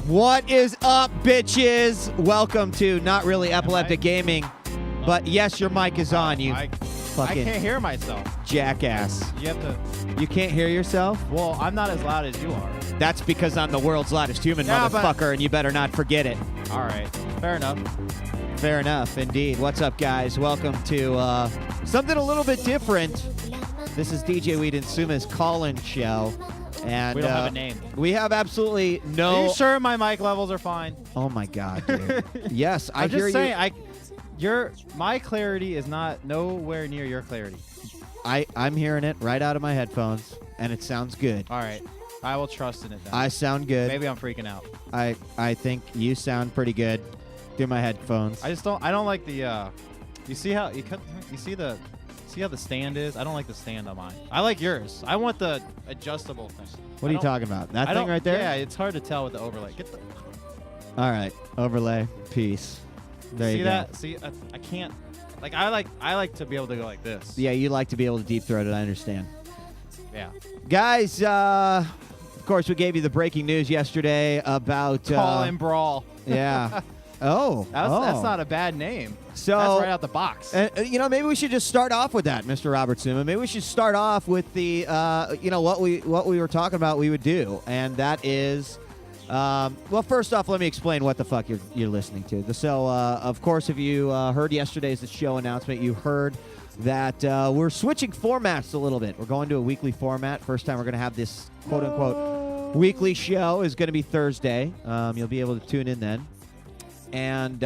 What is up, bitches? Welcome to not really Epileptic Gaming, but yes, your mic is on. You I fucking can't hear myself. jackass. You have to. You can't hear yourself? Well, I'm not as loud as you are. That's because I'm the world's loudest human, Yeah, motherfucker, and you better not forget it. All right, fair enough. Fair enough, indeed. What's up, guys? Welcome to something a little bit different. This is djWHEAT and Summa's call-in show. And We don't have a name. We have absolutely no... Are you sure my mic levels are fine? Oh, my God, dude. Yes, I I'm hear just saying, you. my clarity is not nowhere near your clarity. I'm hearing it right out of my headphones, and it sounds good. All right, I will trust in it then. I sound good. Maybe I'm freaking out. I think you sound pretty good through my headphones. I don't like the. You see how See how the stand is? I don't like the stand on mine. I like yours. I want the adjustable thing. What are you talking about? That thing right there? Yeah, it's hard to tell with the overlay. All right, overlay, peace. There you go. See that? See, I can't. Like I like to be able to go like this. Yeah, you like to be able to deep throat it. I understand. Yeah. Guys, of course, we gave you the breaking news yesterday about Call and Brawl. Yeah. Oh, that's not a bad name. So that's right out the box. You know, maybe we should just start off with that, Mr. Robert Summa. Maybe we should start off with the, what we were talking about we would do, and that is, well, first off, let me explain what the fuck you're listening to. So, of course, if you heard yesterday's show announcement, you heard that we're switching formats a little bit. We're going to a weekly format. First time we're going to have this quote unquote weekly show is going to be Thursday. You'll be able to tune in then. And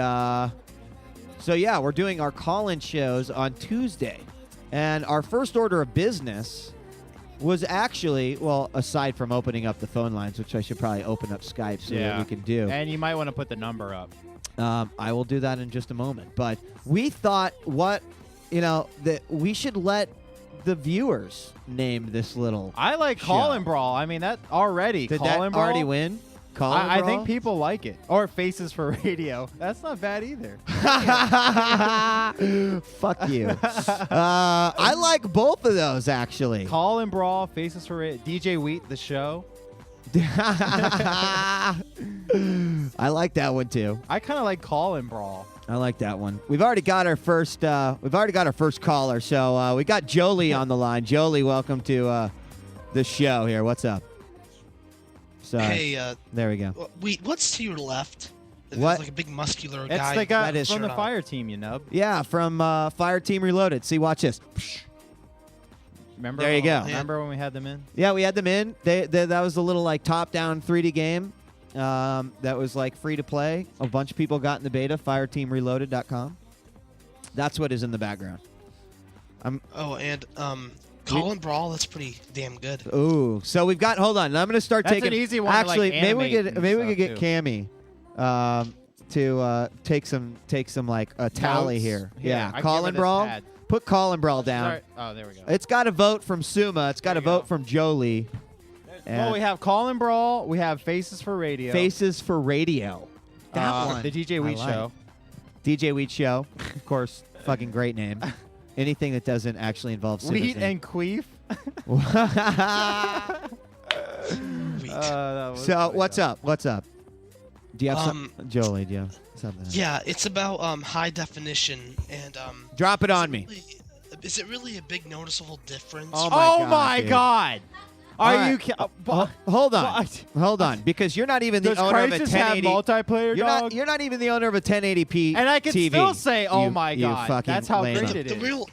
so, yeah, we're doing our call-in shows on Tuesday. And our first order of business was actually, well, aside from opening up the phone lines, which I should probably open up Skype so that we can do. And you might want to put the number up. I will do that in just a moment. But we thought that we should let the viewers name this little I like Call and Brawl. I mean, that already. Did Call that and Brawl already win? I think people like it. Or Faces for Radio. That's not bad either. Fuck you. I like both of those, actually. Call and Brawl, Faces for Radio. djWHEAT, the show. I like that one, too. I kind of like Call and Brawl. I like that one. We've already got our first caller. So we got Jolie on the line. Jolie, welcome to the show here. What's up? Sorry. Hey, there we go. wait, what's to your left? There's What? like a big muscular It's guy. the guy That is from the shirt on. fire team, you nub. Yeah, from Fire Team Reloaded. See, watch this. Remember? There you go. Remember when we had them in? Yeah, we had them in. That was a little like top-down 3D game that was like free to play. A bunch of people got in the beta. FireTeamReloaded.com. That's what is in the background. Oh, and Call and Brawl, that's pretty damn good. Ooh, so we've got. Hold on, I'm going to start That's taking. an easy one to, Actually, like, maybe we animate could and get stuff, Cammy to take some like a tally Notes? here. Yeah, Yeah, I Call give her and this Brawl. pad. Put Call and Brawl down. Sorry. Oh, there we go. It's got a vote from Summa. It's got a There you vote go. from Jolie. Well, we have Call and Brawl. We have Faces for Radio. Faces for Radio. That one. The djWHEAT I like. show. djWHEAT show. Of course, fucking great name. Anything that doesn't actually involve Wheat citizen. and Queef. Wheat. So what's up? What's up? Do you have some, Jolie? Do you have something? Yeah, it's about high definition and Drop it on me. Is it really a big noticeable difference? Oh Oh my my God, God! All Are right. you? Hold on. What? Hold on, because you're not even the Does owner of a Crisis have 1080. multiplayer, dog? You're not even the owner of a 1080p And I can TV. still say, "Oh my you God!" fucking That's how lame-up. great it is.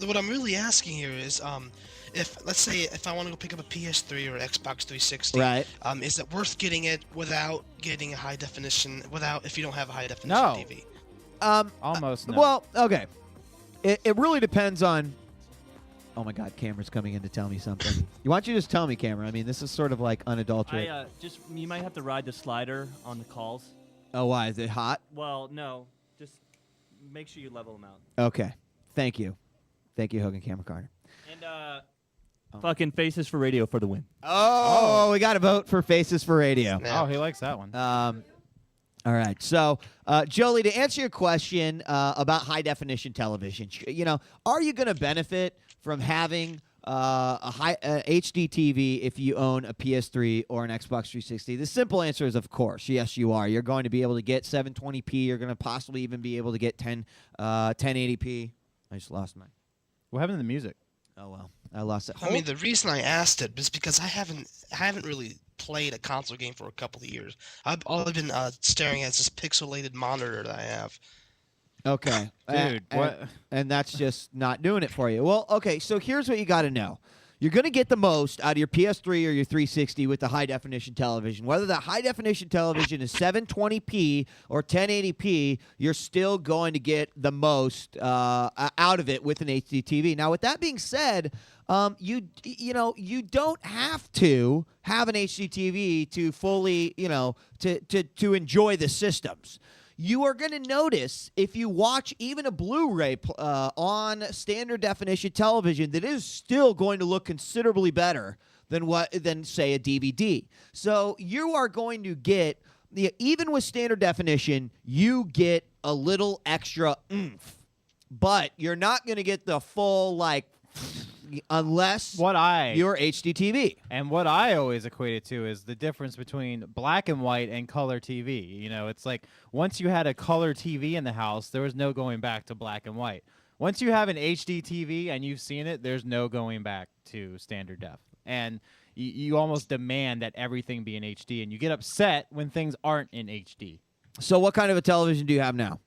What I'm really asking here is if let's say if I want to go pick up a PS3 or Xbox 360, Right. Is it worth getting it without getting a high definition? If you don't have a high definition No. TV? Almost. No. Well, okay. It really depends on. Oh my God, Cameron's coming in to tell me something. Why don't you just tell me, Cameron? I mean, this is sort of like unadulterated. You might have to ride the slider on the calls. Oh, why? Is it hot? Well, no, just make sure you level them out. Okay. Thank you, Hogan Cameron Carter. And fucking Faces for Radio for the win. Oh, we got a vote for Faces for Radio. Yeah. Oh, he likes that one. All right. So, Jolie, to answer your question about high definition television, are you going to benefit from having a high HD TV if you own a PS3 or an Xbox 360? The simple answer is, of course, yes, you are. You're going to be able to get 720p. You're going to possibly even be able to get 1080p. I just lost mine. What happened to the music? Oh well, I lost it. I mean, the reason I asked it is because I haven't really played a console game for a couple of years. All I've been staring at is this pixelated monitor that I have. Okay. Dude, what? And that's just not doing it for you. Well, okay, so here's what you got to know. You're going to get the most out of your PS3 or your 360 with the high-definition television. Whether that high-definition television is 720p or 1080p, you're still going to get the most out of it with an HD TV. Now, with that being said, you don't have to have an HD TV to fully, to enjoy the systems. You are going to notice if you watch even a Blu-ray on standard definition television that is still going to look considerably better than say a DVD. So you are going to get even with standard definition, you get a little extra oomph, but you're not going to get the full unless you're HD TV. And what I always equate it to is the difference between black and white and color TV. It's like once you had a color TV in the house, there was no going back to black and white. Once you have an HD TV and you've seen it, there's no going back to standard def. And you almost demand that everything be in HD, and you get upset when things aren't in HD. So what kind of a television do you have now?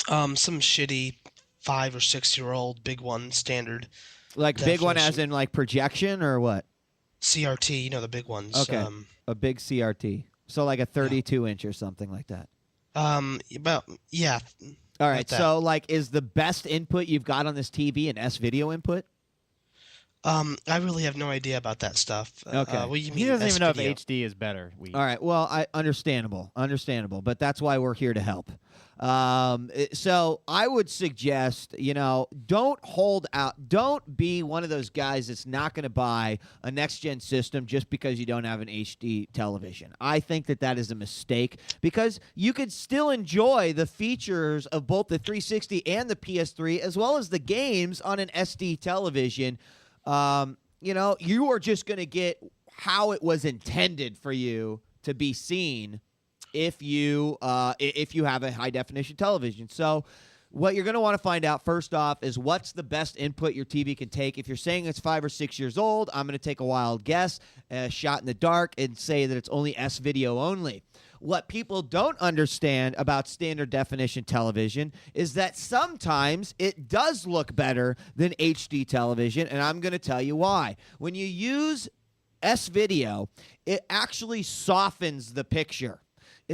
Some shitty 5 or 6 year old big one, standard. Like big one as in like projection or what? CRT, the big ones. Okay, a big CRT. So like a 32-inch or something like that. Yeah. All right, like that. so is the best input you've got on this TV an S-video input? I really have no idea about that stuff. Okay. What do you mean, He doesn't even know if S-video? HD is better. All right, well, understandable, but that's why we're here to help. So I would suggest, don't hold out. Don't be one of those guys that's not going to buy a next-gen system just because you don't have an HD television. I think that is a mistake because you could still enjoy the features of both the 360 and the PS3 as well as the games on an SD television. You are just going to get how it was intended for you to be seen if you have a high definition television. So what you're going to want to find out first off is what's the best input your TV can take. If you're saying it's 5 or 6 years old, I'm going to take a wild guess, shot in the dark, and say that it's only S-video only. What people don't understand about standard definition television is that sometimes it does look better than HD television, and I'm going to tell you why. When you use S-video, it actually softens the picture.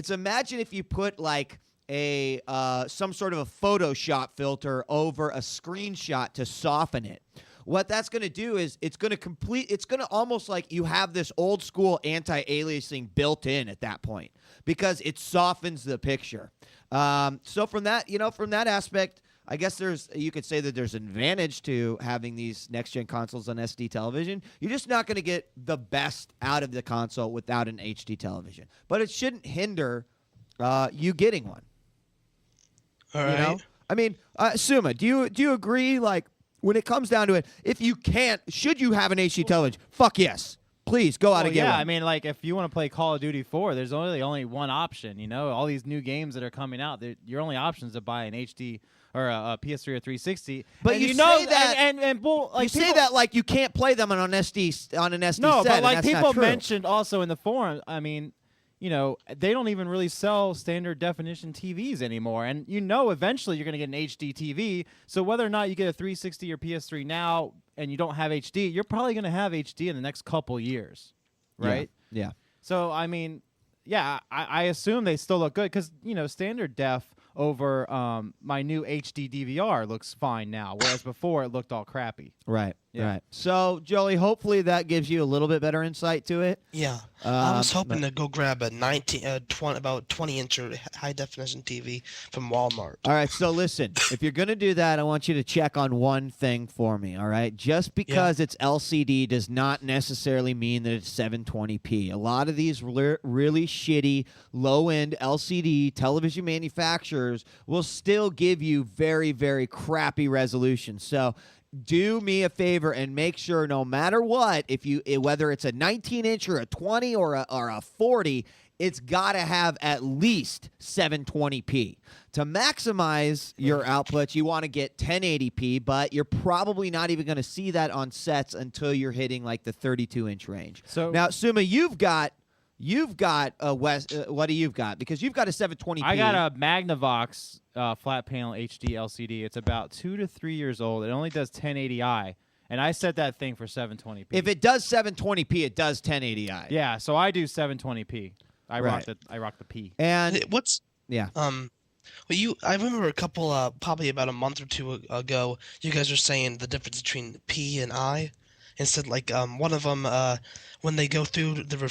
Imagine if you put some sort of a Photoshop filter over a screenshot to soften it. What that's going to do is it's going to almost like you have this old school anti-aliasing built in at that point because it softens the picture. So from that aspect, I guess you could say that there's an advantage to having these next-gen consoles on SD television. You're just not going to get the best out of the console without an HD television. But it shouldn't hinder you getting one. All right. I mean, Summa, do you agree, when it comes down to it, if you can't, should you have an HD television? Fuck yes. Please, go out and get one. I mean, if you want to play Call of Duty 4, there's only one option, All these new games that are coming out, your only option is to buy an HD or a PS3 or 360. But and you say that you say that like you can't play them on an SD No, set, but and that's people not true. mentioned also in the forum, I mean, they don't even really sell standard definition TVs anymore. And eventually you're going to get an HD TV. So whether or not you get a 360 or PS3 now and you don't have HD, you're probably going to have HD in the next couple years, right? Yeah. So, I mean, I assume they still look good because, standard def over my new HD DVR looks fine now, whereas before it looked all crappy. Right. Yeah. Right. So, Joey, hopefully that gives you a little bit better insight to it. Yeah. I was hoping to go grab a about 20-inch high-definition TV from Walmart. All right, so listen, if you're going to do that, I want you to check on one thing for me, all right? Just because it's LCD does not necessarily mean that it's 720p. A lot of these really shitty, low-end LCD television manufacturers will still give you very, very crappy resolution. So do me a favor and make sure, no matter what, whether it's a 19-inch or a 20 or a 40, it's got to have at least 720p. To maximize your output, you want to get 1080p, but you're probably not even going to see that on sets until you're hitting like the 32-inch range. So now, Summa, you've got a what do you've got? Because you've got a 720p. I got a Magnavox flat panel HD LCD. It's about 2 to 3 years old. It only does 1080i, and I set that thing for 720p. If it does 720p, it does 1080i. Yeah, so I do 720p. I Right. rock the P. And What's yeah. I remember a couple probably about a month or two ago, you guys were saying the difference between P and I. Instead, like one of them, when they go through the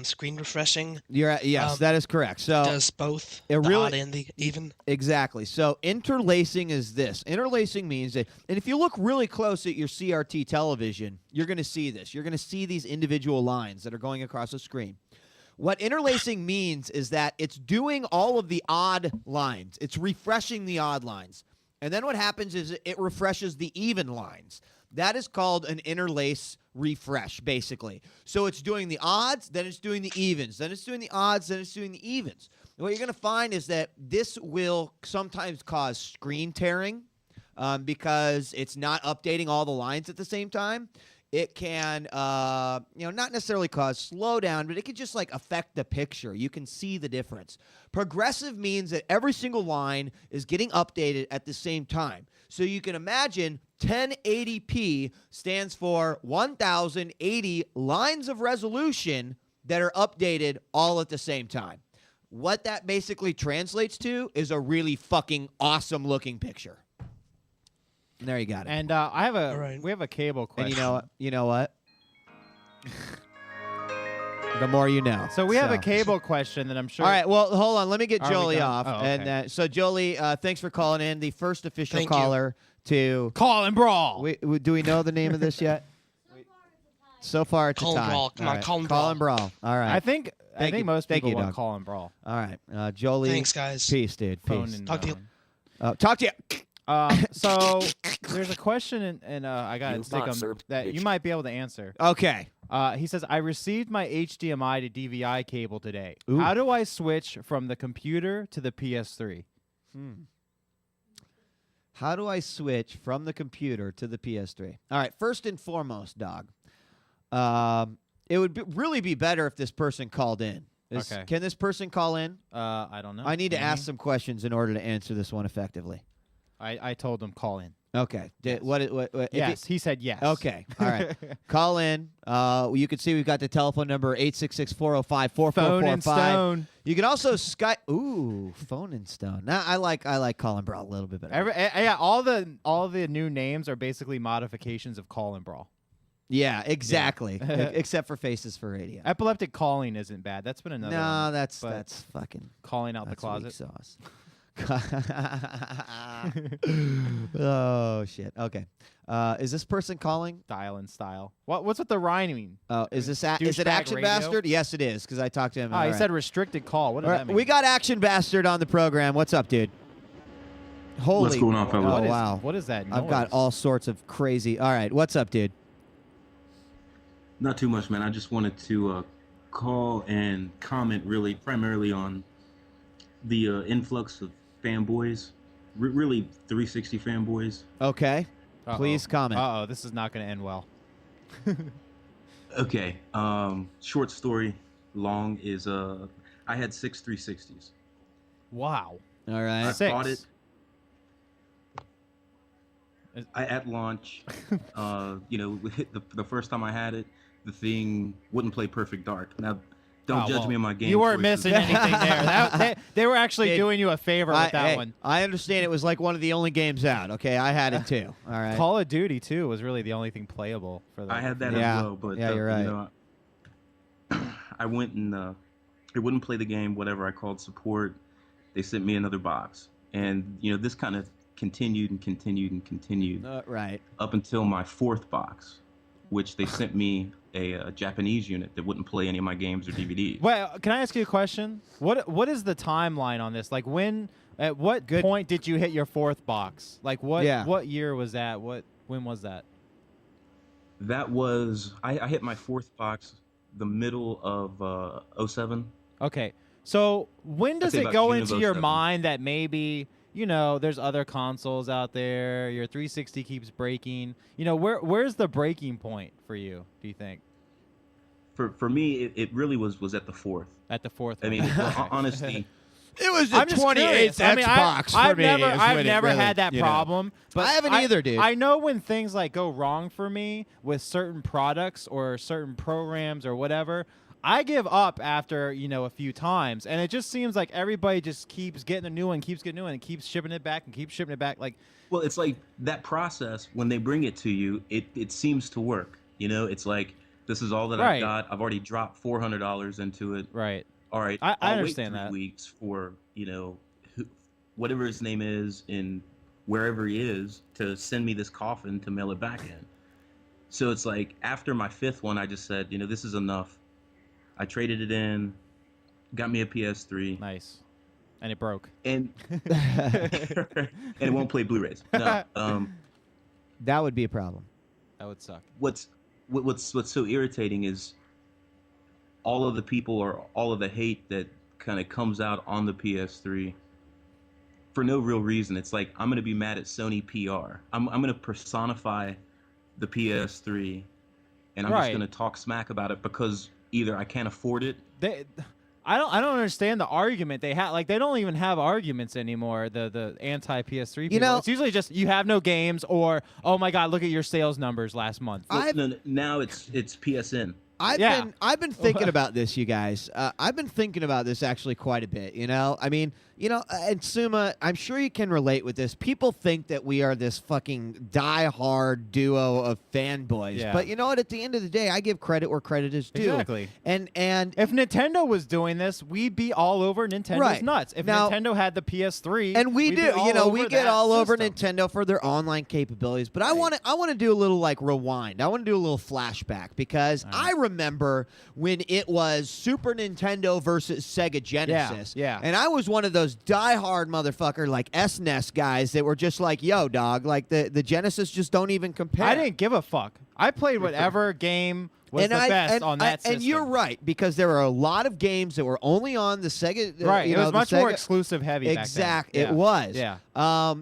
screen refreshing, Yes, that is correct. So does both it the really- odd and the even. exactly. So interlacing is this. Interlacing means that, and if you look really close at your CRT television, you're going to see this. You're going to see these individual lines that are going across the screen. What interlacing means is that it's doing all of the odd lines. It's refreshing the odd lines. And then what happens is it refreshes the even lines. That is called an interlace refresh, basically. So it's doing the odds, then it's doing the evens, then it's doing the odds, then it's doing the evens. And what you're going to find is that this will sometimes cause screen tearing because it's not updating all the lines at the same time. It can, not necessarily cause slowdown, but it can just like affect the picture. You can see the difference. Progressive means that every single line is getting updated at the same time. So you can imagine 1080p stands for 1080 lines of resolution that are updated all at the same time. What that basically translates to is a really fucking awesome looking picture. And there you got it. And we have a cable question. And you know what? The more you know. So we have a cable question that I'm sure. All right, well, hold on. Let me get Are we Jolie done? off. Oh, okay. And so, Jolie, thanks for calling in. The first official Thank you. caller to... Call and brawl. Do we know the name of this yet? So far, it's Call a and tie. brawl. Come All on, right. call and Call brawl. and brawl. All right. I think you. most Thank people you, want Doug. call and brawl. All right. Jolie. Thanks, guys. Peace, dude. Phone Peace. and Talk to you. Talk to you. So there's a question, and I got to stick them that you might be able to answer. Okay. He says, I received my HDMI to DVI cable today. Ooh. How do I switch from the computer to the PS3? How do I switch from the computer to the PS3? All right. First and foremost, dog. It would really be better if this person called in. Okay. Can this person call in? I don't know. I need to Maybe? ask some questions in order to answer this one effectively. I told him call in. Okay. What Yes, he said yes. Okay. All right. Call in. You can see we've got the telephone number 866-405-4445. Phone and stone. You can also Skype. Ooh, phone and stone. Now I like Colin Brawl a little bit better. Yeah, all the new names are basically modifications of call and brawl. Yeah, exactly. Except for Faces for Radio. Epileptic calling isn't bad. That's been another one. No, that's but fucking calling out the that's closet. weak sauce. Oh shit. Okay. Is this person calling? Style and style. What's with the rhyming? Oh, is it Douchebag Action Radio? Bastard? Yes, it is because I talked to him. Oh, he said restricted call. What does All right, that mean? we got Action Bastard on the program. What's up, dude? Holy. What's going on, fellas? Oh, wow. What is that? I've got noise? all sorts of crazy. All right, what's up, dude? Not too much, man. I just wanted to call and comment really primarily on the influx of fanboys, really 360 fanboys. Okay. Uh-oh. Please comment. Uh-oh, this is not going to end well. Okay, short story, long is I had 6 360s. Wow. All right. I Six. bought it. At launch, the first time I had it, the thing wouldn't play Perfect Dark. Now, don't judge me on my game. You weren't choices. missing anything there. They were actually Dude, doing you a favor with that Hey, one. I understand it was like one of the only games out. Okay, I had it too. All right. Call of Duty 2 was really the only thing playable for that. I had that Yeah. as well, but Yeah, you're right. I went and it wouldn't play the game. Whatever, I called support. They sent me another box, and this kind of continued and continued and continued Right. up until my 4th box, which they sent me a Japanese unit that wouldn't play any of my games or DVDs. Well, can I ask you a question? What is the timeline on this? Like at what point did you hit your 4th box? Like what year was that? What When was that? That was I hit my 4th box the middle of 07. Okay. So when does say it about go June of into your 07. mind that maybe, there's other consoles out there, your 360 keeps breaking? Where's the breaking point for you, do you think? For me, it really was at the 4th. At the 4th I one? mean, honestly, It was the I'm just 28th curious. I mean, Xbox for I've me. never, is I've when it never really, had that problem. But I haven't either, dude. I know when things like go wrong for me with certain products or certain programs or whatever, I give up after a few times, and it just seems like everybody just keeps getting a new one, and keeps shipping it back and keeps shipping it back. Like, well, it's like that process when they bring it to you, it seems to work. It's like, this is all that Right. I've got. I've already dropped $400 into it. right? All right, I I'll understand wait 3 that. weeks for whatever his name is in wherever he is to send me this coffin to mail it back in. So it's like after my 5th one, I just said, this is enough. I traded it in, got me a PS3, Nice, and it broke. and and it won't play Blu-rays. No, That would be a problem. That would suck. what's so irritating is all of the people or all of the hate that kind of comes out on the PS3 for no real reason. It's like, I'm going to be mad at Sony PR. I'm going to personify the PS3, and I'm just Right. going to talk smack about it because either I can't afford it. I don't understand the argument they have. Like, they don't even have arguments anymore. The anti PS3 people. It's usually just you have no games, or oh my god, look at your sales numbers last month. Now it's PSN. I've been thinking about this, you guys. I've been thinking about this actually quite a bit. I mean, and Summa, I'm sure you can relate with this. People think that we are this fucking die-hard duo of fanboys, Yeah. but you know what? At the end of the day, I give credit where credit is due. Exactly. And If Nintendo was doing this, we'd be all over Nintendo's Right. nuts. If Now- Nintendo had the PS3, and we we'd be do, all over we get that all over system. Nintendo for their online capabilities. But I want to do a little like rewind. I want to do a little flashback because I remember when it was Super Nintendo versus Sega Genesis. Yeah. And I was one of those diehard motherfucker like SNES guys that were just like, yo, dog, like the Genesis just don't even compare. I didn't give a fuck. I played whatever game was the best on that system. And you're right, because there were a lot of games that were only on the Sega. Right. It was much more Sega- exclusive heavy Exactly, back then. it was. Yeah.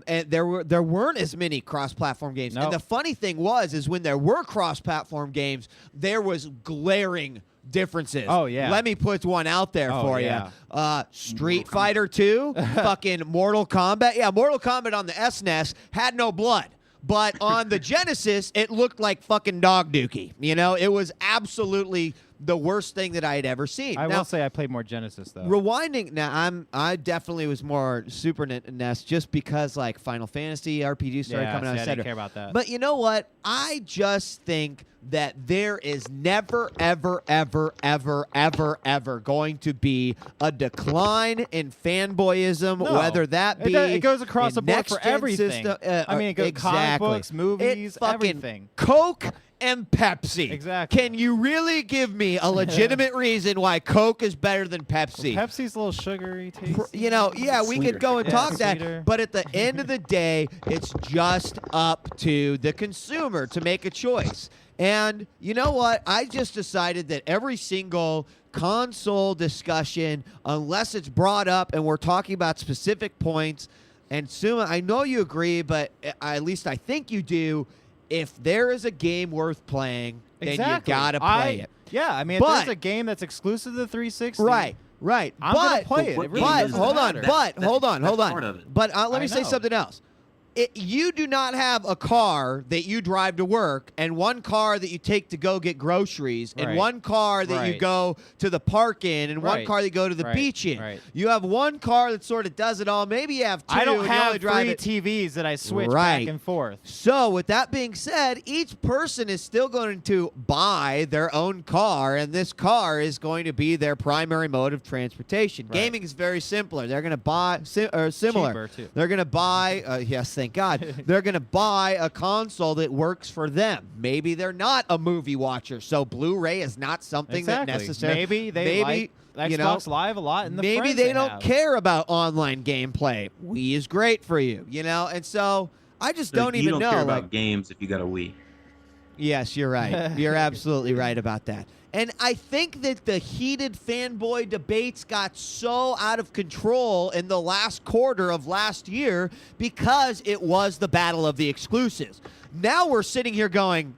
And there weren't as many cross-platform games. Nope. And the funny thing is when there were cross-platform games, there was glaring differences. Oh, yeah. Let me put one out there for yeah. you. Street Fighter 2, fucking Mortal Kombat. Yeah, Mortal Kombat on the SNES had no blood. But on the Genesis, it looked like fucking dog dookie. It was absolutely the worst thing that I had ever seen. I Now, will say I played more Genesis though. rewinding now, I definitely was more Super NES just because like Final Fantasy RPG started coming out, I didn't etc. care about that. But you know what? I just think that there is never, ever, ever, ever, ever, ever going to be a decline in fanboyism, No. whether that be it goes across in the board for next-gen everything. system, I mean, it goes comic exactly. books, movies, It fucking everything. Coke and Pepsi. Exactly. Can you really give me a legitimate reason why Coke is better than Pepsi? Pepsi's a little sugary taste. Yeah, we could go and Yeah, talk that, sweeter. but at the end of the day, it's just up to the consumer to make a choice. And you know what? I just decided that every single console discussion, unless it's brought up and we're talking about specific points, and Summa, I know you agree, but at least I think you do, if there is a game worth playing, then you Exactly. gotta play it. Yeah, I mean, But- if there's a game that's exclusive to the 360, Right. I'm gonna play it. It really but doesn't hold on, matter. hold on. That's part of it. But let I me say know. something else. You do not have a car that you drive to work and one car that you take to go get groceries and Right. one car that you Right. go to the park in and one Right. car that you go to the Right. beach in. Right. You have one car that sort of does it all. Maybe you have two I don't and you have only drive 3 it. TVs that I switch Right. back and forth. So, with that being said, each person is still going to buy their own car, and this car is going to be their primary mode of transportation. Right. Gaming is very simpler. They're going to buy similar. Cheaper, too. They're going to buy. Yes, thank God. They're going to buy a console that works for them. Maybe they're not a movie watcher, so Blu-ray is not something that Exactly. necessarily. Maybe they like Xbox Live a lot, and the maybe friends they don't have. care about online gameplay. Wii is great for you, and so I just So don't you even don't know. care Like, about games if you got a Wii. yes, you're right. You're absolutely right about that. And I think that the heated fanboy debates got so out of control in the last quarter of last year because it was the battle of the exclusives. Now we're sitting here going,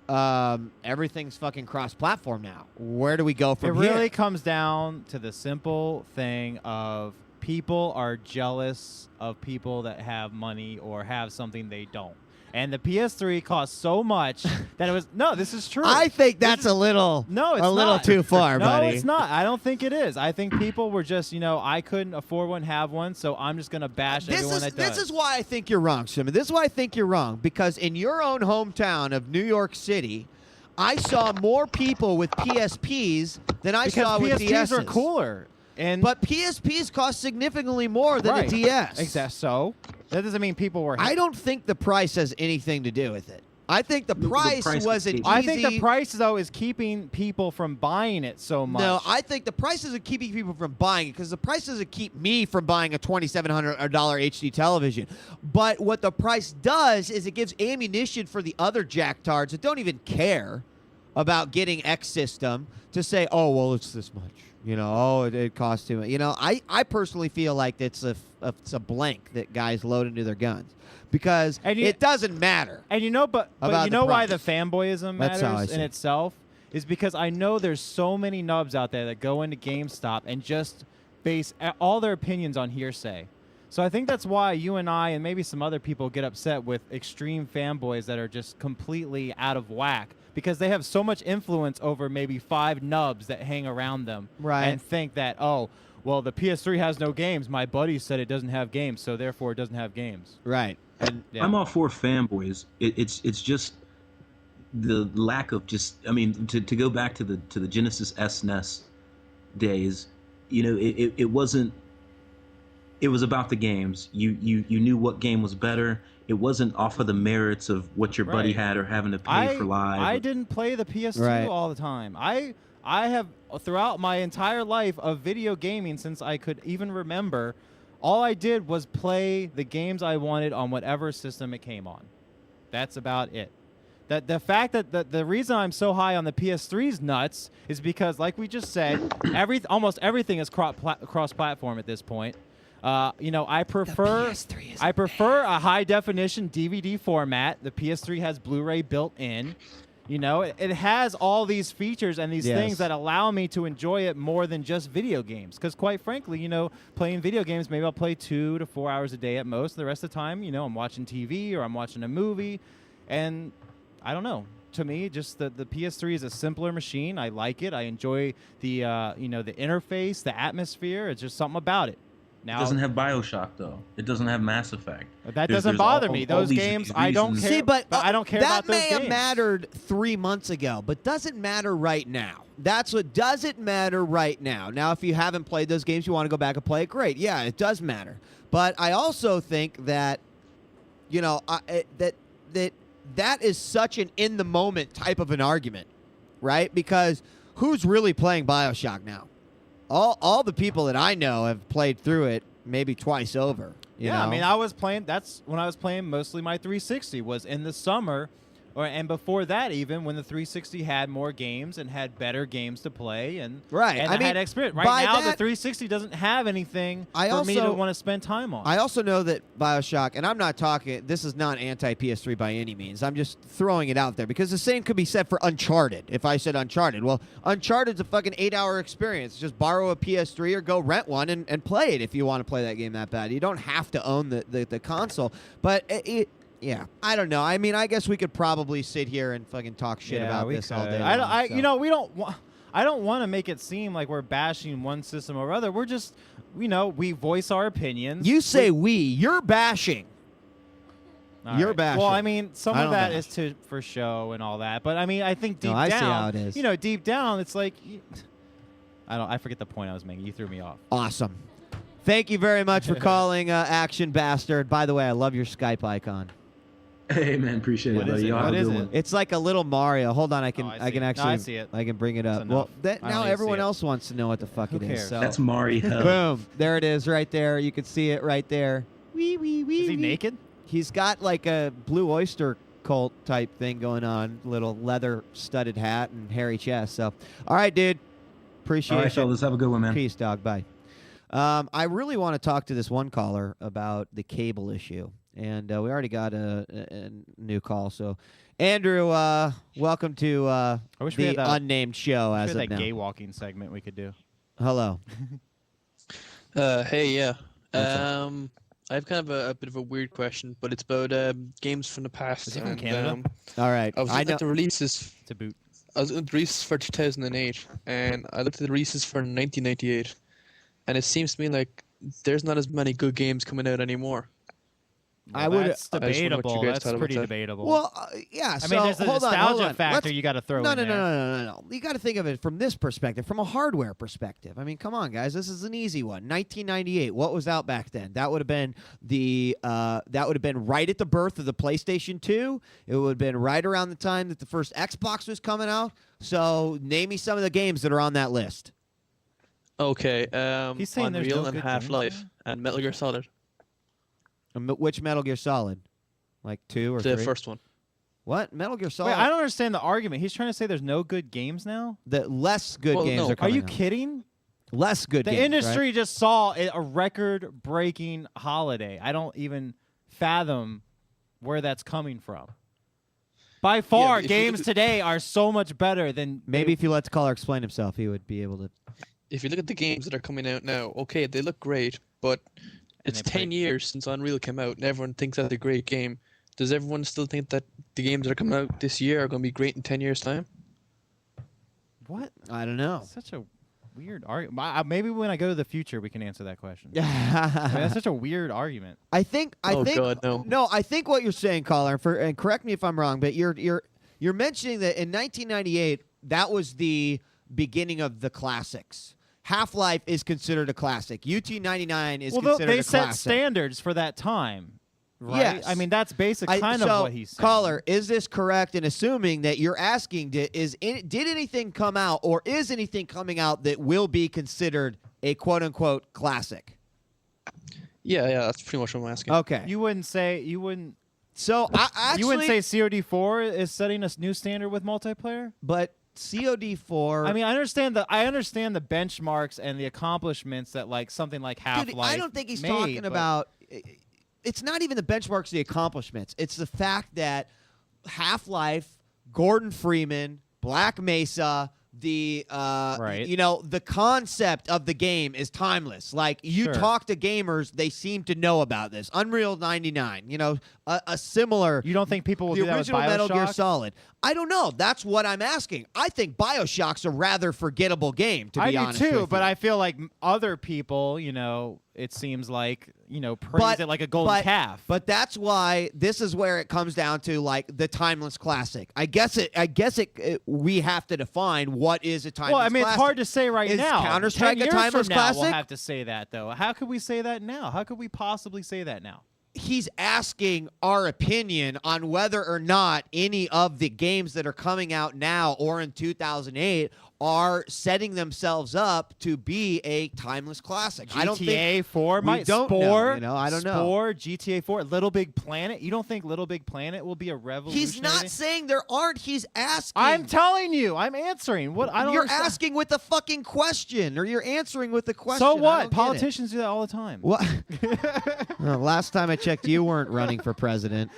everything's fucking cross-platform now. Where do we go from It here? really comes down to the simple thing of people are jealous of people that have money or have something they don't. And the PS3 cost so much that it was this is true. I think that's a little it's a little not. too far, No, buddy. it's not. I don't think it is. I think people were just, I couldn't afford one, have one, so I'm just going to bash everyone that does. This is why I think you're wrong, Simon. This is why I think you're wrong. Because in your own hometown of New York City, I saw more people with PSPs than I saw with PSPs DSs. are cooler. But PSPs cost significantly more than right. a DS. Exactly. So that doesn't mean people were. I don't think the price has anything to do with it. I think the price was an easy... I think the price, though, is keeping people from buying it so much. No, I think the price isn't keeping people from buying it because the price doesn't keep me from buying a $2,700 HD television. But what the price does is it gives ammunition for the other jacktards that don't even care about getting X system to say, oh, well, it's this much. It costs too much. I personally feel like it's a blank that guys load into their guns because it doesn't matter. And but why the fanboyism matters in itself is because I know there's so many nubs out there that go into GameStop and just base all their opinions on hearsay. So I think that's why you and I and maybe some other people get upset with extreme fanboys that are just completely out of whack. Because they have so much influence over maybe 5 nubs that hang around them. Right. And think that, oh, well, the PS3 has no games. My buddy said it doesn't have games, so therefore it doesn't have games. Right. And I'm all for fanboys. It's just the lack of to go back to the Genesis SNES days. It wasn't. It was about the games. You knew what game was better. It wasn't off of the merits of what your buddy had or having to pay for live. I didn't play the PS2 all the time. I have, throughout my entire life of video gaming, since I could even remember, all I did was play the games I wanted on whatever system it came on. That's about it. The fact that the reason I'm so high on the PS3's nuts is because, like we just said, almost everything is cross-platform at this point. I prefer a high definition DVD format. The PS3 has Blu-ray built in. It has all these features and these things that allow me to enjoy it more than just video games. Because quite frankly, playing video games, maybe I'll play 2 to 4 hours a day at most. The rest of the time, I'm watching TV or I'm watching a movie. And I don't know. To me, just the PS3 is a simpler machine. I like it. I enjoy the the interface, the atmosphere. It's just something about it. Now, it doesn't have BioShock though. It doesn't have Mass Effect. That doesn't bother me. Those games, I don't care. See, but I don't care about those games. That may have mattered 3 months ago, but doesn't matter right now. That's what doesn't matter right now. Now, if you haven't played those games, you want to go back and play it, great. Yeah, it does matter. But I also think that, that is such an in-the-moment type of an argument, right? Because who's really playing BioShock now? All the people that I know have played through it maybe twice over. You know? I mean, I was playing. That's when I was playing mostly my 360 was in the summer, and before that even when the 360 had more games and had better games to play and right. And I had experience. Right now, the 360 doesn't have anything for me to want to spend time on. I also know that BioShock, and I'm not talking. This is not anti-PS3 by any means. I'm just throwing it out there because the same could be said for Uncharted. If I said Uncharted, well, Uncharted's a fucking 8-hour experience. Just borrow a PS3 or go rent one and play it if you want to play that game that bad. You don't have to own the console, but yeah, I don't know. I mean, I guess we could probably sit here and fucking talk shit about this all day long. We don't. I don't want to make it seem like we're bashing one system or other. We're just, we voice our opinions. You say you're bashing. You're bashing. Well, I mean, some of that is for show and all that, but I mean, I think deep down, I see how it is. Deep down, it's like, I forget the point I was making. You threw me off. Awesome. Thank you very much for calling Action Bastard. By the way, I love your Skype icon. Hey man, appreciate it, buddy. What is it? It's like a little Mario. Hold on, I can actually I see it. I can bring it up. Well, now everyone else wants to know what the fuck it is. So. That's Mario. Boom. There it is right there. You can see it right there. Is he naked? He's got like a Blue Oyster Cult type thing going on, little leather studded hat and hairy chest. So, all right, dude. Appreciate All right, it. fellas, have a good one, man. Peace, dog. Bye. I really want to talk to this one caller about the cable issue, and we already got a new call. So, Andrew, welcome to the unnamed show as of that now. gay walking segment we could do. Hello. Hey, yeah. I have kind of a bit of a weird question, but it's about games from the past. Is he from Canada? All right. I was looking at the releases. To boot. I was looking at the releases for 2008, and I looked at the releases for 1998, and it seems to me like there's not as many good games coming out anymore. Well, that's debatable. That's pretty debatable. Well, yeah. I mean, there's a nostalgia factor you got to throw in there. No. You got to think of it from this perspective, from a hardware perspective. I mean, come on, guys. This is an easy one. 1998. What was out back then? That would have been right at the birth of the PlayStation 2. It would have been right around the time that the first Xbox was coming out. So, name me some of the games that are on that list. Okay. He's saying there's Unreal no and good Half-Life games and Metal Gear Solid. Which Metal Gear Solid? Like 2 or 3? The first one. What? Metal Gear Solid? Wait, I don't understand the argument. He's trying to say there's no good games now? The less good games no. are coming Are you out. kidding? Less good The games, industry right? just saw a record-breaking holiday. I don't even fathom where that's coming from. By far, but if you games look today are so much better than Maybe if you let the caller explain himself, he would be able to. If you look at the games that are coming out now, okay, they look great, but it's they 10 years since Unreal came out, and everyone thinks that's a great game. Does everyone still think that the games that are coming out this year are going to be great in 10 years' time? What? I don't know. Such a weird argument. Maybe when I go to the future, we can answer that question. I mean, I that's such a weird argument. think. Oh, God, no. No, I think what you're saying, caller, and correct me if I'm wrong, but you're mentioning that in 1998 that was the beginning of the classics. Half-Life is considered a classic. UT99 is considered they a set classic. standards for that time, right? Yes. I mean, that's basically kind of what he's saying. Caller, is this correct in assuming that you're asking, did anything come out or is anything coming out that will be considered a quote-unquote classic? Yeah, that's pretty much what I'm asking. Okay. You wouldn't. So, I actually... You wouldn't say COD4 is setting a new standard with multiplayer? But COD4... I mean, I understand the benchmarks and the accomplishments that like something like Half-Life Dude, I don't think he's made, talking but- about... It's not even the benchmarks, the accomplishments. It's the fact that Half-Life, Gordon Freeman, Black Mesa, the the concept of the game is timeless. Like you Sure. talk to gamers, they seem to know about this. Unreal 99, a similar. You don't think people will the do that with original Metal Gear BioShock? Solid. I don't know. That's what I'm asking. I think BioShock's a rather forgettable game, to be honest. I do too, with but you. I feel like other people, it seems like, praise it like a golden calf. But that's why this is where it comes down to like the timeless classic. I guess we have to define what is a timeless classic. Well, I mean, it's hard to say right Is now. Counter-Strike 10 a years timeless from now, classic? We'll have to say that though. How could we say that now? How could we possibly say that now? He's asking our opinion on whether or not any of the games that are coming out now or in 2008 are setting themselves up to be a timeless classic. I don't think GTA 4 might don't Spore, know, I don't know. Spore, GTA 4, Little Big Planet. You don't think Little Big Planet will be a revolutionary? He's not saying there aren't. He's asking. I'm telling you. I'm answering. What I don't You're understand. asking with the fucking question, or you're answering with the question. So I what? don't get it. Politicians do that all the time. What? Well, last time I checked, you weren't running for president.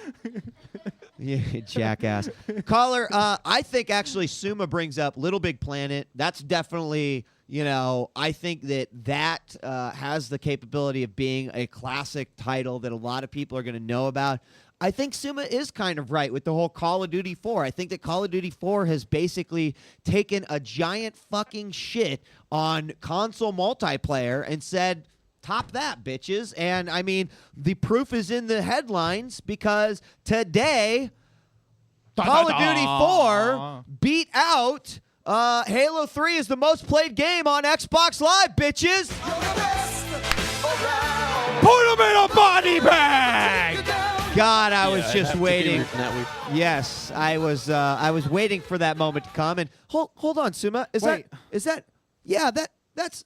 You jackass. Caller, I think actually Summa brings up Little Big Planet. That's definitely, I think that has the capability of being a classic title that a lot of people are going to know about. I think Summa is kind of right with the whole Call of Duty 4. I think that Call of Duty 4 has basically taken a giant fucking shit on console multiplayer and said, top that, bitches. And, I mean, the proof is in the headlines because today, Call of Duty 4 beat out Halo 3 is the most played game on Xbox Live, bitches. Put him in a body bag. God, I was just waiting. That week. Yes, I was waiting for that moment to come. And hold on, Summa. Is Wait. that? Yeah, that's.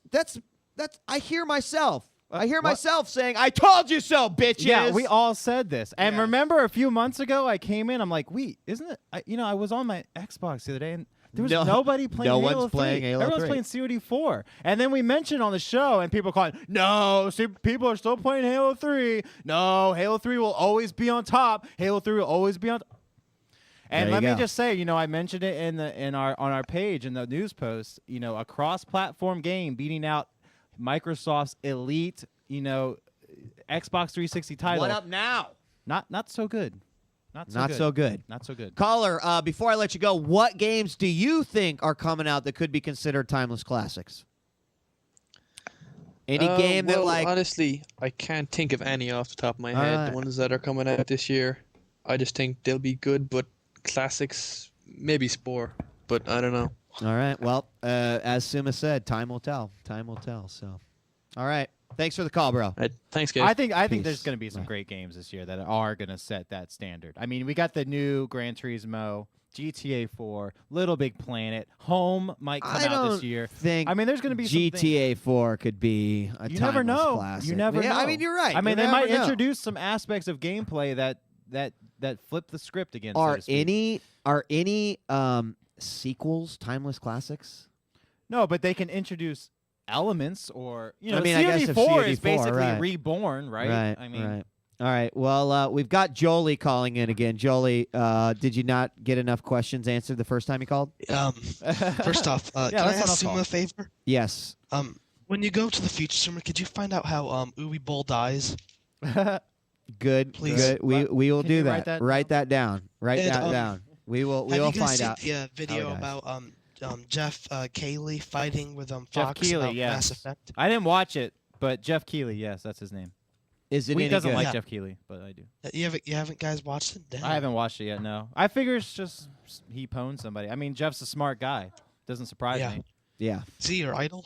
I hear myself. I hear myself saying, "I told you so, bitches." Yeah, we all said this. And Yes. remember a few months ago, I came in, I'm like, wait, isn't it? I was on my Xbox the other day, and there was nobody playing no Halo one's 3. playing Halo Everyone's 3. playing COD 4. And then we mentioned on the show, and people calling, no, see, people are still playing Halo 3. No, Halo 3 will always be on top. Halo 3 will always be on top. And There let you me go. just say, on our page in the news post, a cross-platform game beating out Microsoft's elite, Xbox 360 title. What up now? Not so good. Not so good. Not so good. Caller, before I let you go, what games do you think are coming out that could be considered timeless classics? Any game that well, honestly, I can't think of any off the top of my head. Alright. The ones that are coming out this year, I just think they'll be good, but classics, maybe Spore, but I don't know. All right. Well, as Summa said, time will tell. Time will tell. So, all right. Thanks for the call, bro. Thanks, guys. I think Peace. there's going to be some Right. great games this year that are going to set that standard. I mean, we got the new Gran Turismo, GTA 4, Little Big Planet, Home might come out this year. Think I mean, there's going to be some things. GTA 4 could be a You never timeless know. classic. You never yeah, know. I mean, you're right. I mean, You they might never know. introduce some aspects of gameplay that flip the script again. so Are to speak. any sequels timeless classics? No, but they can introduce elements or I mean, I guess if COD4 is COD4, basically right. reborn, right? I mean, right. All right. Well, we've got Jolie calling in again. Jolie, did you not get enough questions answered the first time you called? First off, can I that's ask not Suma a a favor? Yes. When you go to the future, Suma, could you find out how Uwe Boll dies? Good. Please. Good. We will Can do you that. write that down. Write And, that down. We will Have you guys find seen out. the video how he dies. about Jeff Keighley fighting with Jeff Fox Keighley, about yes. Mass Effect? I didn't watch it, but Jeff Keighley, yes, that's his name. Is it He any doesn't good? like Yeah. Jeff Keighley, but I do. You haven't guys watched it? Damn. I haven't watched it yet. No, I figure it's just he pwned somebody. I mean, Jeff's a smart guy. Doesn't surprise Yeah. me. Yeah. Is he your idol?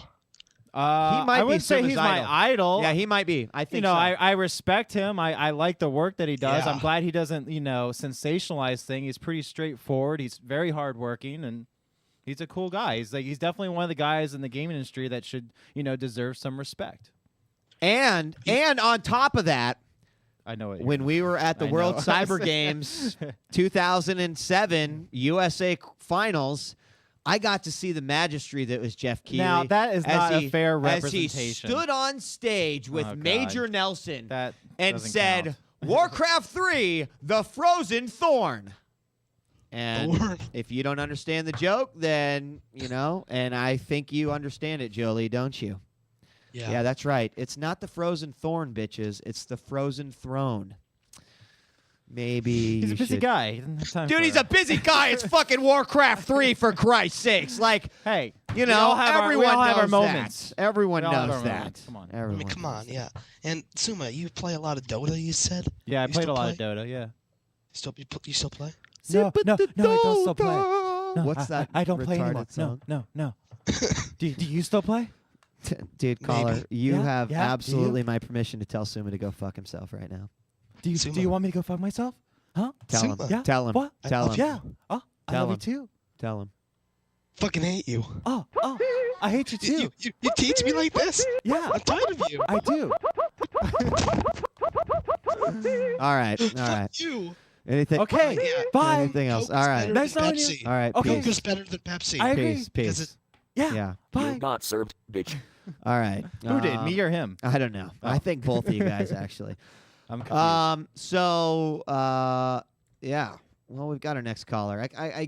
He might I be wouldn't say Suma's he's my idol. Yeah, he might be. I think so. I respect him. I like the work that he does. Yeah. I'm glad he doesn't, sensationalize things. He's pretty straightforward. He's very hardworking, and he's a cool guy. He's definitely one of the guys in the gaming industry that should, deserve some respect. And on top of that, I know it. when we were at the I World know. Cyber Games 2007 USA Finals, I got to see the magistry that was Jeff Keighley. Now, that is as not a he- fair As he representation. stood on stage with Oh, God. Major Nelson That and doesn't said, count. Warcraft 3, The Frozen Thorn. And Thorn. if you don't understand the joke, then, and I think you understand it, Jolie, don't you? Yeah, that's right. It's not the Frozen Thorn, bitches. It's the Frozen Throne. Maybe He's you a busy should- guy. He doesn't have time Dude, for he's it. a busy guy. It's fucking Warcraft 3, for Christ's sakes. Like, Hey, you we know, all have everyone our, we all have our knows moments. that. Everyone We all have knows our that. moments. Come on. I Everyone mean, come knows on, that. yeah. And Suma, you play a lot of Dota. You said. Yeah, I You played still a lot play? of Dota. Yeah. You still play? No, I don't still play. No, What's that? I don't play retarded anymore. song? No. do you still play? Dude, caller, Maybe. you Yeah? have Yeah? Do you? absolutely my permission to tell Suma to go fuck himself right now. Do you Suma. want me to go fuck myself? Huh? Tell Suma. him. Yeah? Tell him. What? Tell him. Yeah. Oh, I Tell love you him. too. Tell him. Fucking hate you. Oh, I hate you too. You teach me like this? Yeah, I'm tired of you. I do. All right. All right. Fuck you. Anything? Okay. Yeah. Bye. Anything else? Coke's All right. better Nice than knowing you. Pepsi. All right. Okay. Coke Peace. is better than Pepsi. I agree. Peace. Because Peace. Yeah. Yeah. Bye. Not served, bitch. All right. Who did? Me or him? I don't know. I think both of you guys actually. I'm confused. Yeah. Well, we've got our next caller.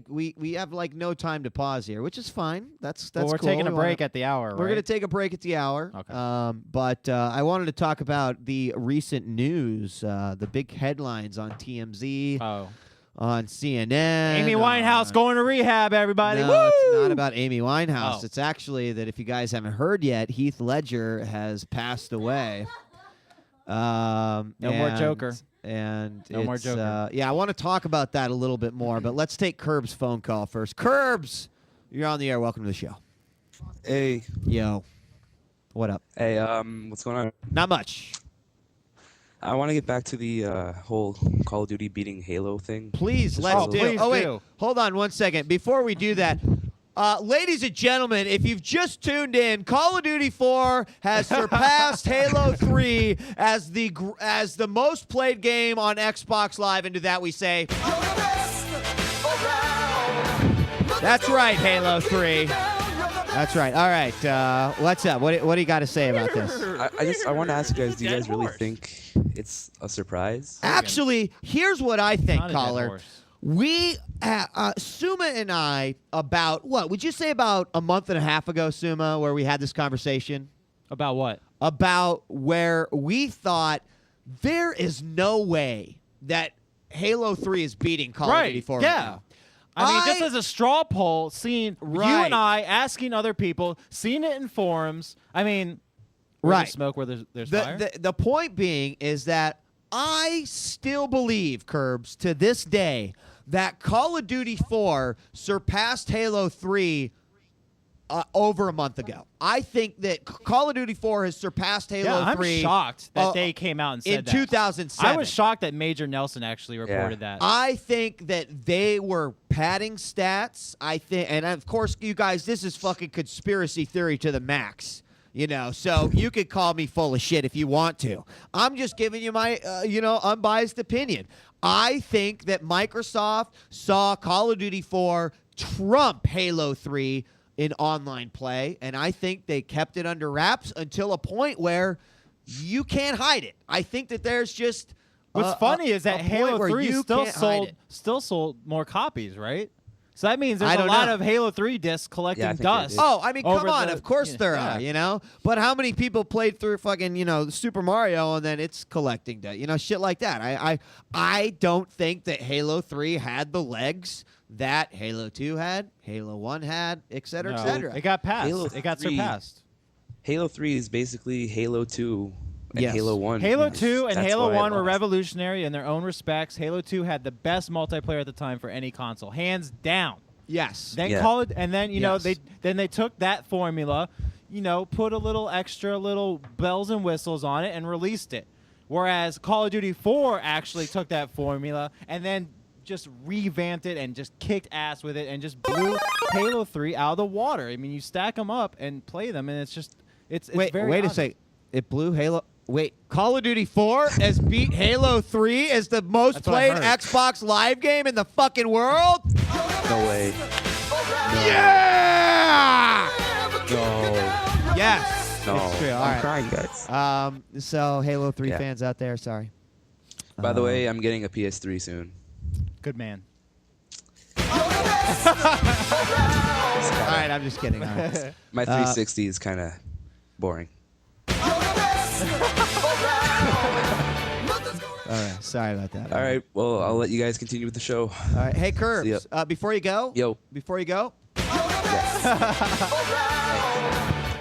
We have like no time to pause here, which is fine. That's well, we're cool. taking a We wanna- break at the hour, We're right? going to take a break at the hour. Okay. But I wanted to talk about the recent news, the big headlines on TMZ, Oh. on CNN. Amy Winehouse going to rehab, everybody. No, Woo! it's not about Amy Winehouse. Oh. It's actually that if you guys haven't heard yet, Heath Ledger has passed away. No more Joker. And No more it's, Joker. yeah, I want to talk about that a little bit more, but let's take Curb's phone call first. Curbs, you're on the air. Welcome to the show. Hey, Yo, what up? hey, what's going on? Not much. I want to get back to the whole Call of Duty beating Halo thing. Please, let's do. please Oh wait, do. hold on one second. Before we do that, Ladies and gentlemen, if you've just tuned in, Call of Duty 4 has surpassed Halo 3 as the most played game on Xbox Live, and to that we say, that's right, Halo 3. That's right. All right, what's up? What do you got to say about this? I want to ask you guys, do you guys really think it's a surprise? Actually, here's what I think, Not a dead caller. horse. We, Summa and I, about, what, would you say about a month and a half ago, Summa, where we had this conversation? About what? About where we thought there is no way that Halo 3 is beating Call of Duty 4 right Yeah. now. I mean, just as a straw poll, seeing you and I asking other people, seeing it in forums. I mean, where's Right. there's smoke where there's fire. The point being is that I still believe, Curbs, to this day, that Call of Duty 4 surpassed Halo 3 over a month ago. I think that Call of Duty 4 has surpassed Halo 3. I'm shocked that they came out and said in that. 2007. I was shocked that Major Nelson actually reported that. I think that they were padding stats. I think, and of course, you guys, this is fucking conspiracy theory to the max. You know, so you could call me full of shit if you want to. I'm just giving you my, unbiased opinion. I think that Microsoft saw Call of Duty 4 trump Halo 3 in online play, and I think they kept it under wraps until a point where you can't hide it. I think that there's just What's funny is that a Halo point where 3 you still can't hide sold it. more copies, right? So that means there's I a don't lot know. of Halo 3 discs collecting I think they dust. did. Oh, I mean, come over on. the- Of course there yeah. are, you know? But how many people played through fucking, Super Mario and then it's collecting dust? Shit like that. I don't think that Halo 3 had the legs that Halo 2 had, Halo 1 had, et cetera, et No, cetera. it got passed. Halo It got 3 surpassed. Halo 3 is basically Halo 2 and Yes. Halo 1. Halo Yes, 2 and that's Halo why I 1 were lost. revolutionary in their own respects. Halo 2 had the best multiplayer at the time for any console, hands down. Yes. Then Yeah. call it, and then Yes. they took that formula, put a little extra little bells and whistles on it and released it. Whereas Call of Duty 4 actually took that formula and then just revamped it and just kicked ass with it and just blew Halo 3 out of the water. I mean, you stack them up and play them, and it's just it's Wait very a obvious. second. It blew Halo. Wait, Call of Duty 4 has beat Halo 3 as the most That's what I played heard. Xbox Live game in the fucking world? No way. Yeah! No. Yes. No. It's true. All I'm right. crying, guys. So Halo 3 Yeah. fans out there, sorry. By the way, I'm getting a PS3 soon. Good man. All right, I'm just kidding. All right. My 360 is kind of boring. All right, sorry about that. All right, well, I'll let you guys continue with the show. All right. Hey, See ya. Curbs, before you go, Yo.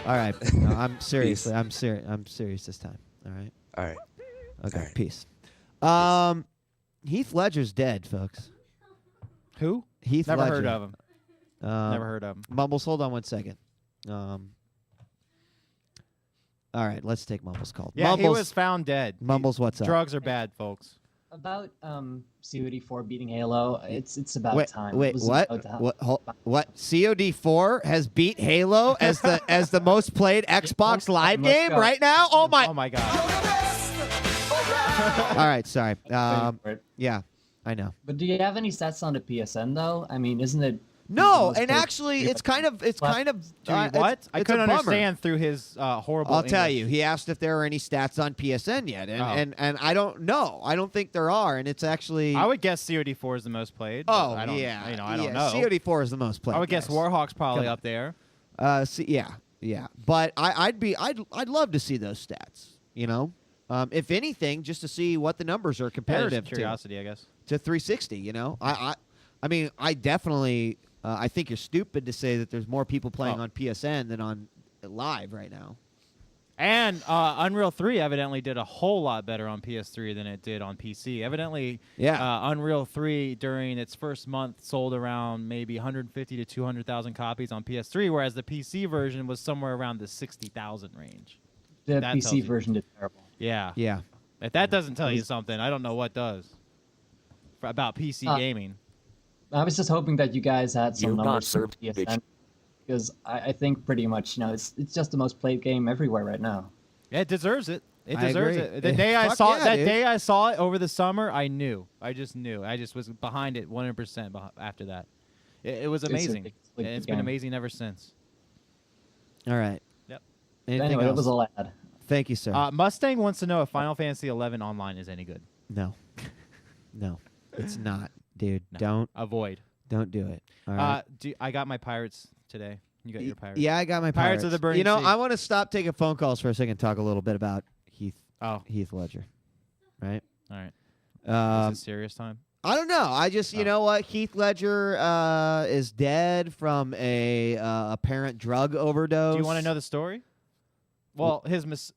all right. No, I'm seriously, I'm serious this time. All right. All right. Okay. All right. Peace. Heath Ledger's dead, folks. Who? Heath Never Ledger. heard of him. Um, Never heard of him. Mumbles, hold on one second. All right, let's take Mumbles' call. Yeah, Mumbles, he was found dead. Mumbles, what's up? Drugs are bad, folks. About COD4 beating Halo, it's about Wait, time. wait, It was what? about time. What? COD4 has beat Halo as the most played Xbox Live Let's game go. right now? Oh my! Oh my god. All right, sorry. Wait for it. Yeah, I know. But do you have any stats on the PSN though? I mean, isn't it? No, most and played- actually, it's kind of. Dude, what? It's I a couldn't bummer. understand through his horrible I'll tell English. you. He asked if there are any stats on PSN yet, Oh. and I don't know. I don't think there are, and it's actually. I would guess COD4 is the most played. but Oh I don't, yeah, I don't know. COD4 is the most played. I would guess yes. Warhawk's probably Come on. up there. Yeah. But I'd love to see those stats. If anything, just to see what the numbers are Yeah, just comparative curiosity, I guess. to 360. I mean, I definitely. I think you're stupid to say that there's more people playing Oh. on PSN than on live right now. And Unreal 3 evidently did a whole lot better on PS3 than it did on PC. Evidently, Unreal 3 during its first month sold around maybe 150 to 200,000 copies on PS3, whereas the PC version was somewhere around the 60,000 range. The that tells PC you. version did terrible. Yeah. Yeah. If that doesn't tell you something, I don't know what does. About PC gaming. I was just hoping that you guys had some You're not numbers from served, PSN. because I think pretty much, it's just the most played game everywhere right now. Yeah, it deserves it. It I deserves agree. it. The day I Fuck saw yeah, that dude. day I saw it over the summer, I knew. I just knew. I just was behind it 100% after that. It was amazing. It's a And it's game. been amazing ever since. All right. Yep. Anything Anyway, else? it was a lad. Thank you, sir. Mustang wants to know if Final Fantasy 11 online is any good. no. No. It's not, dude. No. Avoid. Don't do it. All right. I got my pirates today. You got your pirates. Yeah, I got my Pirates of the Burning You know, Sea. I want to stop taking phone calls for a second and talk a little bit about Heath Ledger. Right? All right. Um, Is it serious time? I don't know. I just, you know what? Heath Ledger is dead from a apparent drug overdose. Do you want to know the story? Well,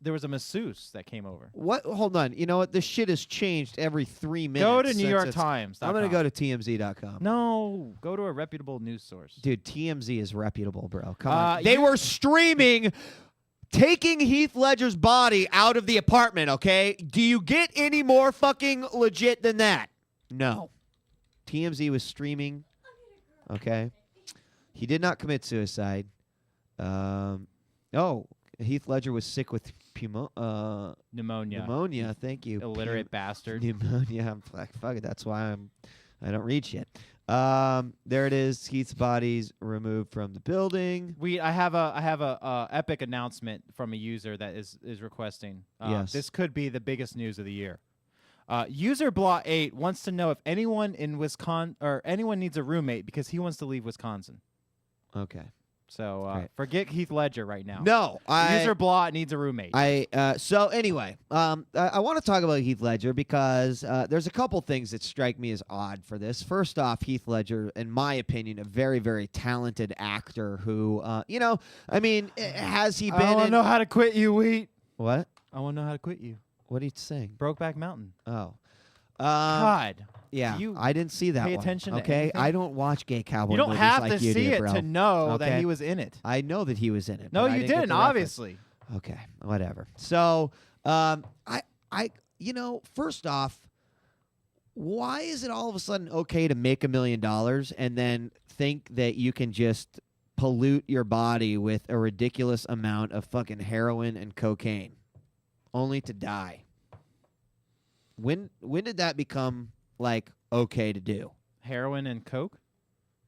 there was a masseuse that came over. What? Hold on. You know what? This shit has changed every 3 minutes. Go to New since York it's- Times. I'm going to go to TMZ.com. No, go to a reputable news source. Dude, TMZ is reputable, bro. Come on. They you- were streaming taking Heath Ledger's body out of the apartment, okay? Do you get any more fucking legit than that? No. TMZ was streaming, okay? He did not commit suicide. Heath Ledger was sick with Pneumonia. pneumonia. Thank you. Illiterate bastard. Pneumonia. I'm like, fuck it. That's why I don't read shit. There it is. Heath's body's removed from the building. I have a epic announcement from a user that is requesting. Yes. This could be the biggest news of the year. User Blah8 wants to know if anyone in Wisconsin or anyone needs a roommate because he wants to leave Wisconsin. Okay. So Great. forget Heath Ledger right now. No, User Blah needs a roommate. So anyway, I want to talk about Heath Ledger because there's a couple things that strike me as odd for this. First off, Heath Ledger, in my opinion, a very, very talented actor who, has he been? I want to know how to quit you, Wheat. What? I want to know how to quit you. What are you saying? Brokeback Mountain. Oh, God. yeah. You I didn't see that pay one. attention to Okay, anything? I don't watch gay cowboy You don't movies have like to you see do, it bro. to know that Okay? he was in it. I know that he was in it. No, but I you didn't get didn't, the reference. obviously. Okay, whatever. So, first off, why is it all of a sudden okay to make $1 million and then think that you can just pollute your body with a ridiculous amount of fucking heroin and cocaine, only to die? When did that become like okay to do? Heroin and coke?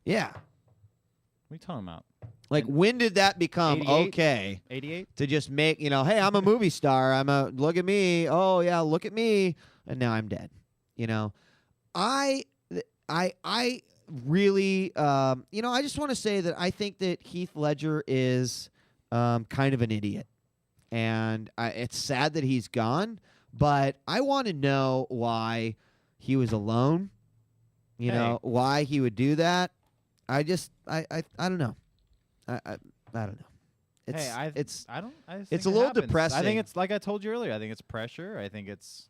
Yeah, What are you talking about? like when did that become 88? okay? 88? To just make, hey, I'm a movie star. Look at me. Oh yeah, look at me. And now I'm dead. I really, I just want to say that I think that Heath Ledger is kind of an idiot, and it's sad that he's gone. But I want to know why he was alone. Why he would do that. I don't know. I don't know. It's I think it's it a little happens. depressing. I think it's like I told you earlier. I think it's pressure. I think it's,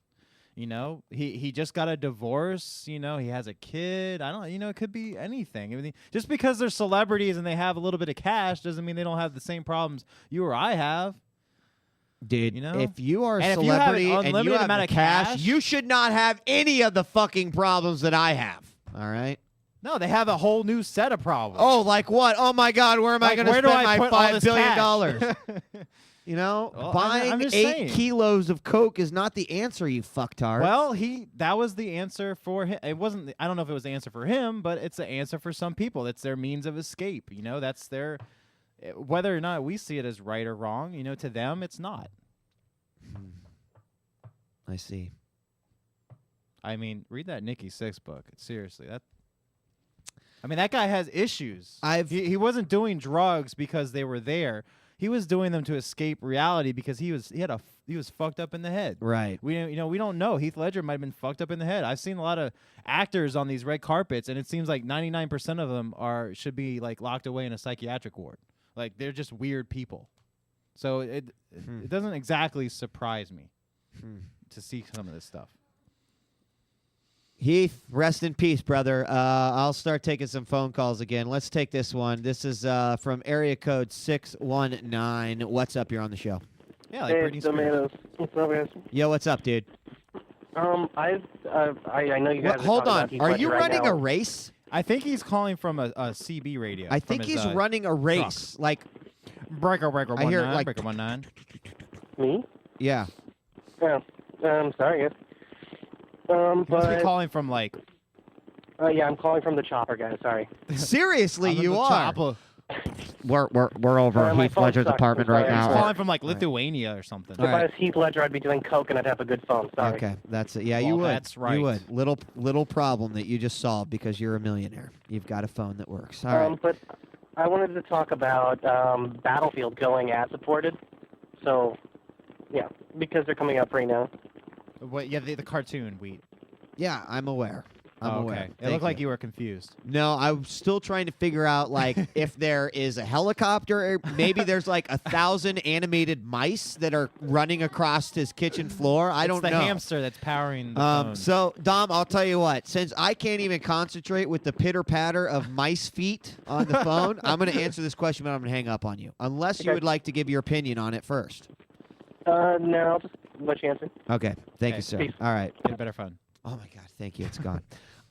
he just got a divorce. He has a kid. I don't. It could be anything. I mean, just because they're celebrities and they have a little bit of cash doesn't mean they don't have the same problems you or I have. Dude, if you are a And if you have an celebrity and you unlimited have amount the of cash, cash- you should not have any of the fucking problems that I have. All right? No, they have a whole new set of problems. Oh, like what? Oh my God, where am I Like, going to where spend do I my put all $5 this billion cash? dollars? Well, buying I'm just 8 saying. kilos of coke is not the answer, you fucktard. Well, that was the answer for him. It wasn't. I don't know if it was the answer for him, but it's the answer for some people. It's their means of escape. That's their. Whether or not we see it as right or wrong, to them it's not. I see. I mean, read that Nikki Sixx book. Seriously, that guy has issues. He wasn't doing drugs because they were there. He was doing them to escape reality because he was fucked up in the head. Right. We don't know. Heath Ledger might have been fucked up in the head. I've seen a lot of actors on these red carpets, and it seems like 99% of them should be like locked away in a psychiatric ward. Like they're just weird people. So it doesn't exactly surprise me to see some of this stuff. Heath, rest in peace, brother. I'll start taking some phone calls again. Let's take this one. This is from area code 619. What's up? You're on the show. Yeah, like Britney Spears. Tomatoes. What's up, guys? Yo, what's up, dude? I know you guys. Hold are on. talking Are about you right running now. a race? I think he's calling from a CB radio. I think he's running a race. Like breaker I 19, hear like breaker 19. Me? Yeah. Oh, sorry, yes. He must be But calling from like. yeah, I'm calling from the chopper, guys. Sorry. Seriously, I'm in you the are. chopper. We're over my Heath phone Ledger's sucks. apartment I'm right sorry. now. He's calling from like Lithuania or something. All If right. I was Heath Ledger, I'd be doing coke and I'd have a good phone. Sorry. Okay, that's it. Yeah, you Well, would. that's right. You would. Little problem that you just solved because you're a millionaire. You've got a phone that works. All right. But I wanted to talk about Battlefield going ad supported. So, yeah, because they're coming out free now. What? Yeah, the cartoon wheat. Yeah, I'm aware. I'm Oh, aware. okay. It Thank looked like you were confused. No, I'm still trying to figure out like if there is a helicopter. Or maybe there's like 1,000 animated mice that are running across his kitchen floor. I don't It's know. the hamster that's powering the phone. So, Dom, I'll tell you what. Since I can't even concentrate with the pitter-patter of mice feet on the phone, I'm going to answer this question, but I'm going to hang up on you. Unless you Okay. would like to give your opinion on it first. No, I'll just let you answer. Okay. Thank Okay. you, sir. Peace. All right. Get a better phone. Oh, my God. Thank you. It's gone.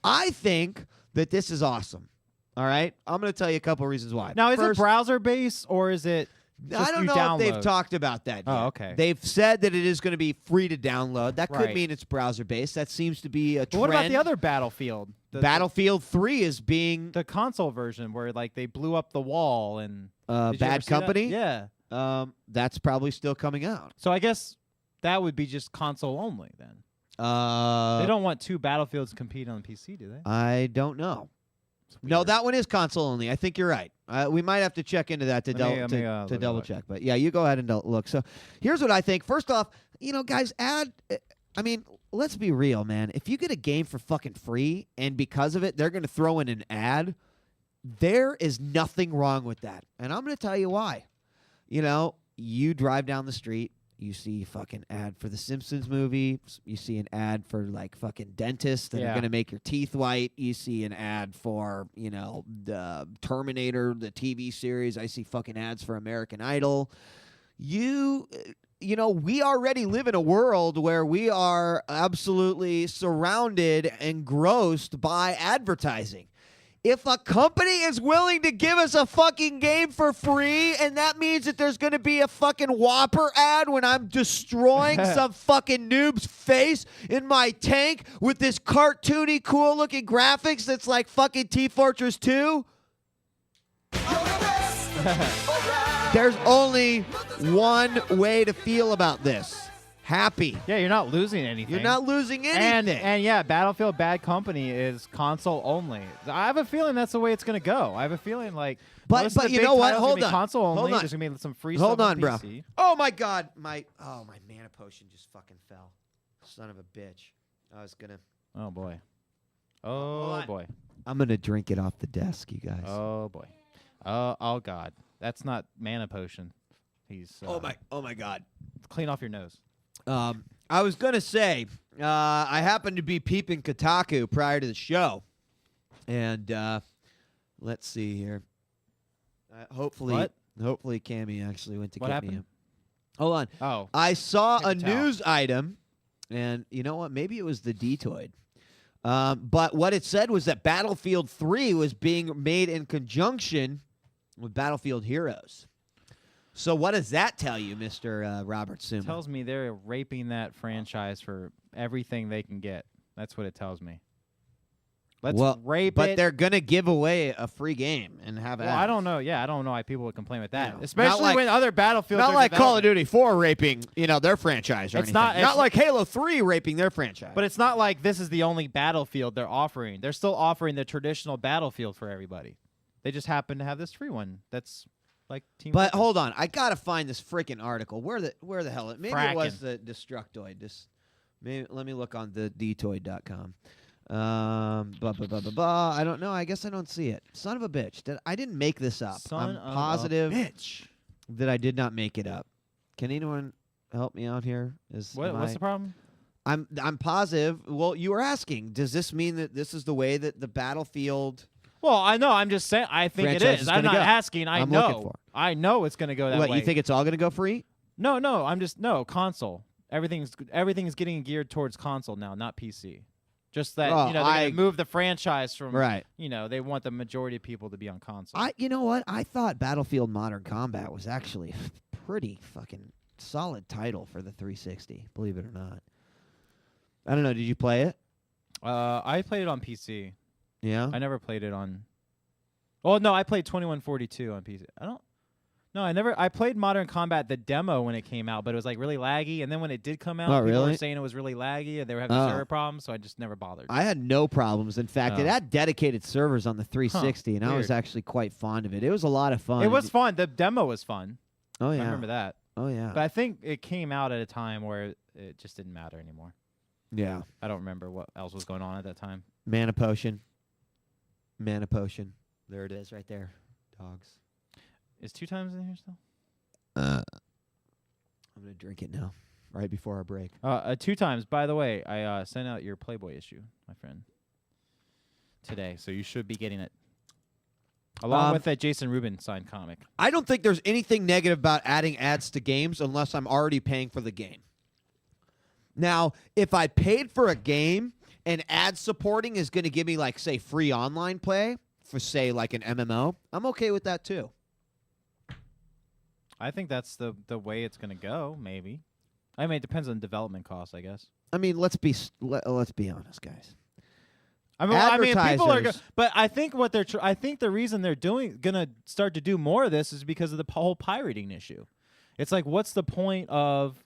I think that this is awesome. All right? I'm going to tell you a couple reasons why. Now, is First, it browser based or is it? I just don't you know if they've download? talked about that yet. Oh, okay. They've said that it is going to be free to download. That could Right. mean it's browser-based. That seems to be a But trend. what about the other Battlefield? Battlefield 3 is being the console version where like they blew up the wall and Did you ever Bad see that? Company. Yeah. That's probably still coming out. So I guess that would be just console only then. They They don't want two Battlefields competing on PC, do they? I don't know. It's No, weird. that one is console only. I think you're right. We might have to check into that to, Let me, to look double at it. check. But yeah, you go ahead and look. So here's what I think. First off, guys, I mean, let's be real, man. If you get a game for fucking free and because of it, they're going to throw in an ad, there is nothing wrong with that. And I'm going to tell you why. You drive down the street. You see a fucking ad for the Simpsons movie. You see an ad for like fucking dentists that are Yeah. going to make your teeth white. You see an ad for, the Terminator, the TV series. I see fucking ads for American Idol. We already live in a world where we are absolutely surrounded, engrossed by advertising. If a company is willing to give us a fucking game for free, and that means that there's going to be a fucking Whopper ad when I'm destroying some fucking noob's face in my tank with this cartoony, cool-looking graphics that's like fucking T-Fortress 2, there's only one way to feel about this. Happy. Yeah, you're not losing anything. You're not losing And anything. yeah, Battlefield Bad Company is console only. I have a feeling that's the way it's gonna go. I have a feeling like But most of the you big know what? titles are gonna Hold be on. console only. Hold on. There's gonna be some free Hold stuff on, bro. PC. Oh my God, my mana potion just fucking fell. Son of a bitch. I was gonna. Oh boy. Hold Oh on. boy. I'm gonna drink it off the desk, you guys. Oh boy. Oh god. That's not mana potion. He's Oh my God. clean off your nose. I was gonna say, I happened to be peeping Kotaku prior to the show, and let's see here. Hopefully, What? hopefully, Cammy actually went to What get happened? me. Hold on. Oh. I saw I a can tell. news item, and you know what? Maybe it was the Detoid. But what it said was that Battlefield 3 was being made in conjunction with Battlefield Heroes. So what does that tell you, Mr. Robert Summa? Tells me they're raping that franchise for everything they can get. That's what it tells me. Let's rape but it. they're going to give away a free game and have Well, ads. I don't know. Yeah, I don't know why people would complain with that. No. Especially Not like- when other Battlefields Not are like Call of developing. Duty 4 raping, their franchise or It's anything. not- Not it's- like Halo 3 raping their franchise. But it's not like this is the only Battlefield they're offering. They're still offering the traditional Battlefield for everybody. They just happen to have this free one. That's like Team. But Fortress. hold on, I gotta find this freaking article. Where the hell? Maybe it was Frackin'. the Destructoid. Let me look on the dtoid.com. I don't know. I guess I don't see it. Son of a bitch! I didn't make this up. Son I'm of a positive bitch. that I did not make it up. Can anyone help me out here? What's am the problem? I'm positive. Well, you were asking. Does this mean that this is the way that the Battlefield? Well, I know. I'm just saying. I think it Franchise is. is I'm gonna not go. asking. I'm looking know. for. I know it's going to go that What way. you think it's all going to go free? No. I'm just console. Everything's getting geared towards console now, not PC. Just that Oh, they're going to move the franchise from Right. They want the majority of people to be on console. You know what? I thought Battlefield Modern Combat was actually a pretty fucking solid title for the 360. Believe it or not. I don't know. Did you play it? I played it on PC. Yeah. I never played it on. Oh no, I played 2142 on PC. No, I never. I played Modern Combat the demo when it came out, but it was like really laggy. And then when it did come out, people were saying it was really laggy and they were having server problems. So I just never bothered. I had no problems. In fact, it had dedicated servers on the 360, and I was weird. actually quite fond of it. It was a lot of fun. It was fun. The demo was fun. Oh yeah, I remember that. Oh yeah. But I think it came out at a time where it just didn't matter anymore. Yeah. I don't remember what else was going on at that time. Mana potion. Mana potion. There it is, right there. Dogs. Is 2 times in here still? I'm gonna drink it now, right before our break. 2 times. By the way, I sent out your Playboy issue, my friend, today, so you should be getting it along with that Jason Rubin signed comic. I don't think there's anything negative about adding ads to games unless I'm already paying for the game. Now, if I paid for a game and ad supporting is going to give me, like, say, free online play for, say, like an MMO, I'm okay with that too. I think that's the way it's going to go, maybe. I mean, it depends on development costs, I guess. I mean, let's be honest, guys. I mean, people are. But I think what they're. I think the reason they're gonna start to do more of this is because of the whole pirating issue. It's like, what's the point of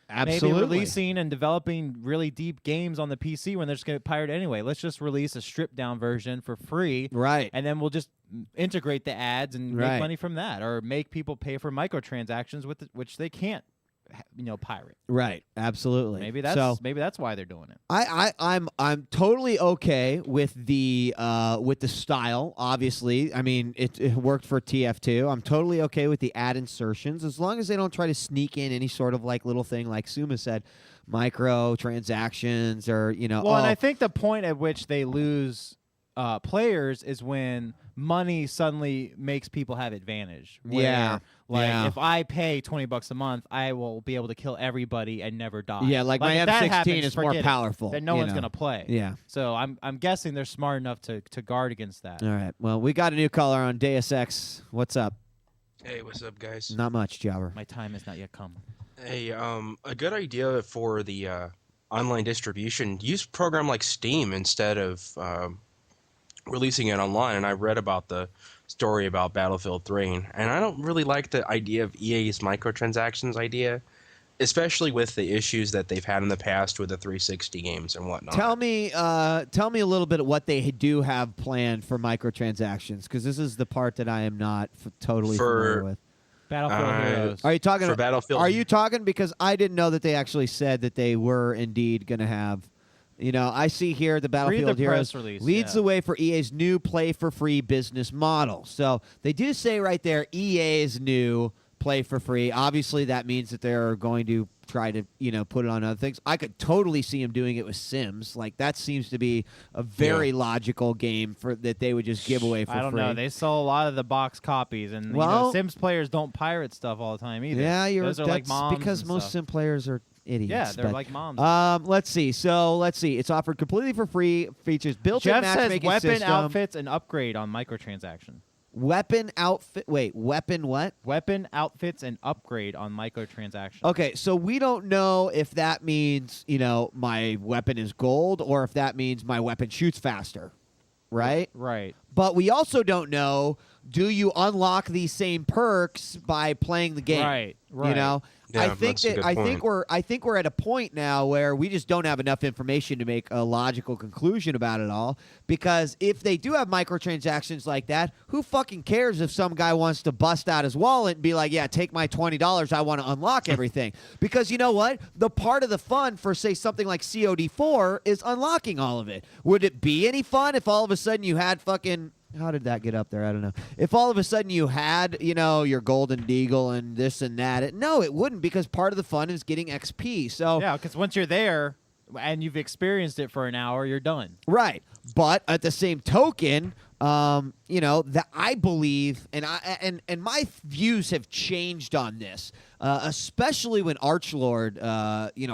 maybe releasing and developing really deep games on the PC when they're just gonna get pirated anyway? Let's just release a stripped down version for free, right? And then we'll just integrate the ads and make money from that, or make people pay for microtransactions which they can't, pirate. Right, absolutely. Maybe that's why they're doing it. I'm totally okay with the style. Obviously, I mean it worked for TF2. I'm totally okay with the ad insertions as long as they don't try to sneak in any sort of like little thing like Summa said, micro transactions or Well, and I think the point at which they lose players is when money suddenly makes people have advantage. Where, if I pay $20 a month, I will be able to kill everybody and never die. Yeah, like my if that M16 happens, is more forget it. powerful. Then no one's gonna play. Yeah. So I'm guessing they're smart enough to guard against that. All right. Well, we got a new caller on Deus Ex. What's up? Hey, what's up, guys? Not much, Jobber. My time has not yet come. Hey, a good idea for the online distribution. Use a program like Steam instead of releasing it online. And I read about the story about Battlefield 3, and I don't really like the idea of EA's microtransactions idea, especially with the issues that they've had in the past with the 360 games and whatnot. Tell me a little bit of what they do have planned for microtransactions, because this is the part that I am not totally familiar with. Battlefield Heroes. Are you talking for Battlefield? Are you talking because I didn't know that they actually said that they were indeed going to have. I see here the Battlefield Heroes leads the way for EA's new play-for-free business model. So they do say right there EA's new play-for-free. Obviously, that means that they're going to try to, put it on other things. I could totally see them doing it with Sims. Like, that seems to be a very logical game that they would just give away for free. I don't know. They sell a lot of the box copies, and Sims players don't pirate stuff all the time either. Yeah, Those are like moms because most Sim players are idiots. Yeah, they're like moms. Let's see. It's offered completely for free. Features built-in matchmaking Jeff says weapon system. outfits and upgrade on microtransaction. Weapon outfit. Wait, weapon what? Weapon outfits and upgrade on microtransaction. Okay, so we don't know if that means my weapon is gold or if that means my weapon shoots faster, right? Right. But we also don't know. Do you unlock these same perks by playing the game? Right. Yeah, I think we're at a point now where we just don't have enough information to make a logical conclusion about it all. Because if they do have microtransactions like that, who fucking cares if some guy wants to bust out his wallet and be like, "Yeah, take my $20. I want to unlock everything." Because you know what? The part of the fun for say something like COD4 is unlocking all of it. Would it be any fun if all of a sudden you had fucking how did that get up there? I don't know. If all of a sudden you had, your golden deagle and this and that, no, it wouldn't, because part of the fun is getting XP. So yeah, because once you're there and you've experienced it for an hour, you're done. Right. But at the same token, that I believe, and my views have changed on this, especially when Archlord,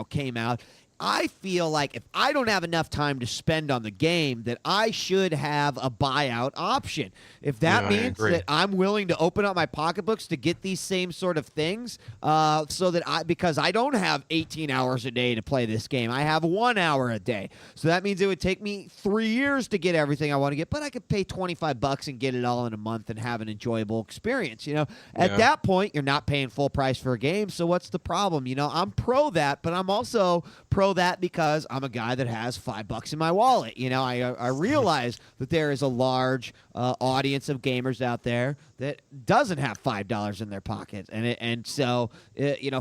came out. I feel like if I don't have enough time to spend on the game, that I should have a buyout option. If that means that I'm willing to open up my pocketbooks to get these same sort of things, so that because I don't have 18 hours a day to play this game, I have 1 hour a day. So that means it would take me 3 years to get everything I want to get, but I could pay $25 and get it all in a month and have an enjoyable experience. At that point, you're not paying full price for a game. So what's the problem? I'm pro that, but I'm also pro that because I'm a guy that has $5 in my wallet. I realize that there is a large audience of gamers out there that doesn't have $5 in their pocket, and so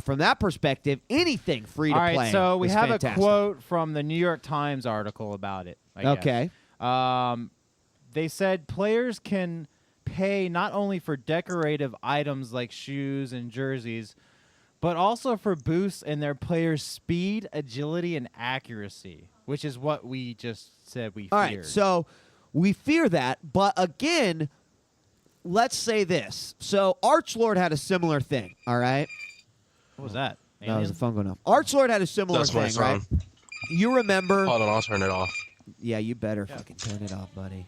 from that perspective, anything free to play. All right, so we have fantastic. a quote from the New York Times article about it. Okay. They said players can pay not only for decorative items like shoes and jerseys, but also for boosts in their players' speed, agility, and accuracy, which is what we just said we feared. All right, so we fear that, but again, let's say this. So Archlord had a similar thing, all right? What was that? That was the phone going off. Archlord had a similar thing, right? You remember... Hold on, I'll turn it off. Yeah, you better fucking turn it off, buddy.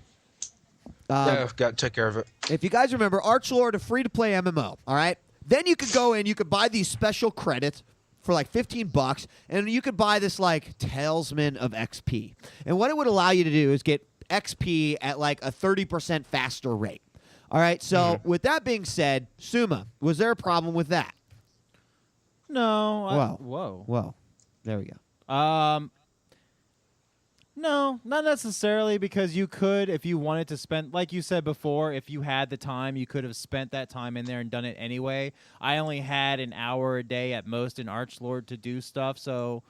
Yeah, took care of it. If you guys remember, Archlord, a free-to-play MMO, all right? Then you could go in, you could buy these special credits for like $15, and you could buy this like Talisman of XP. And what it would allow you to do is get XP at like a 30% faster rate. All right, so with that being said, Summa, was there a problem with that? No. Whoa. There we go. No, not necessarily, because you could, if you wanted to spend, like you said before, if you had the time, you could have spent that time in there and done it anyway. I only had an hour a day at most in Archlord to do stuff, so,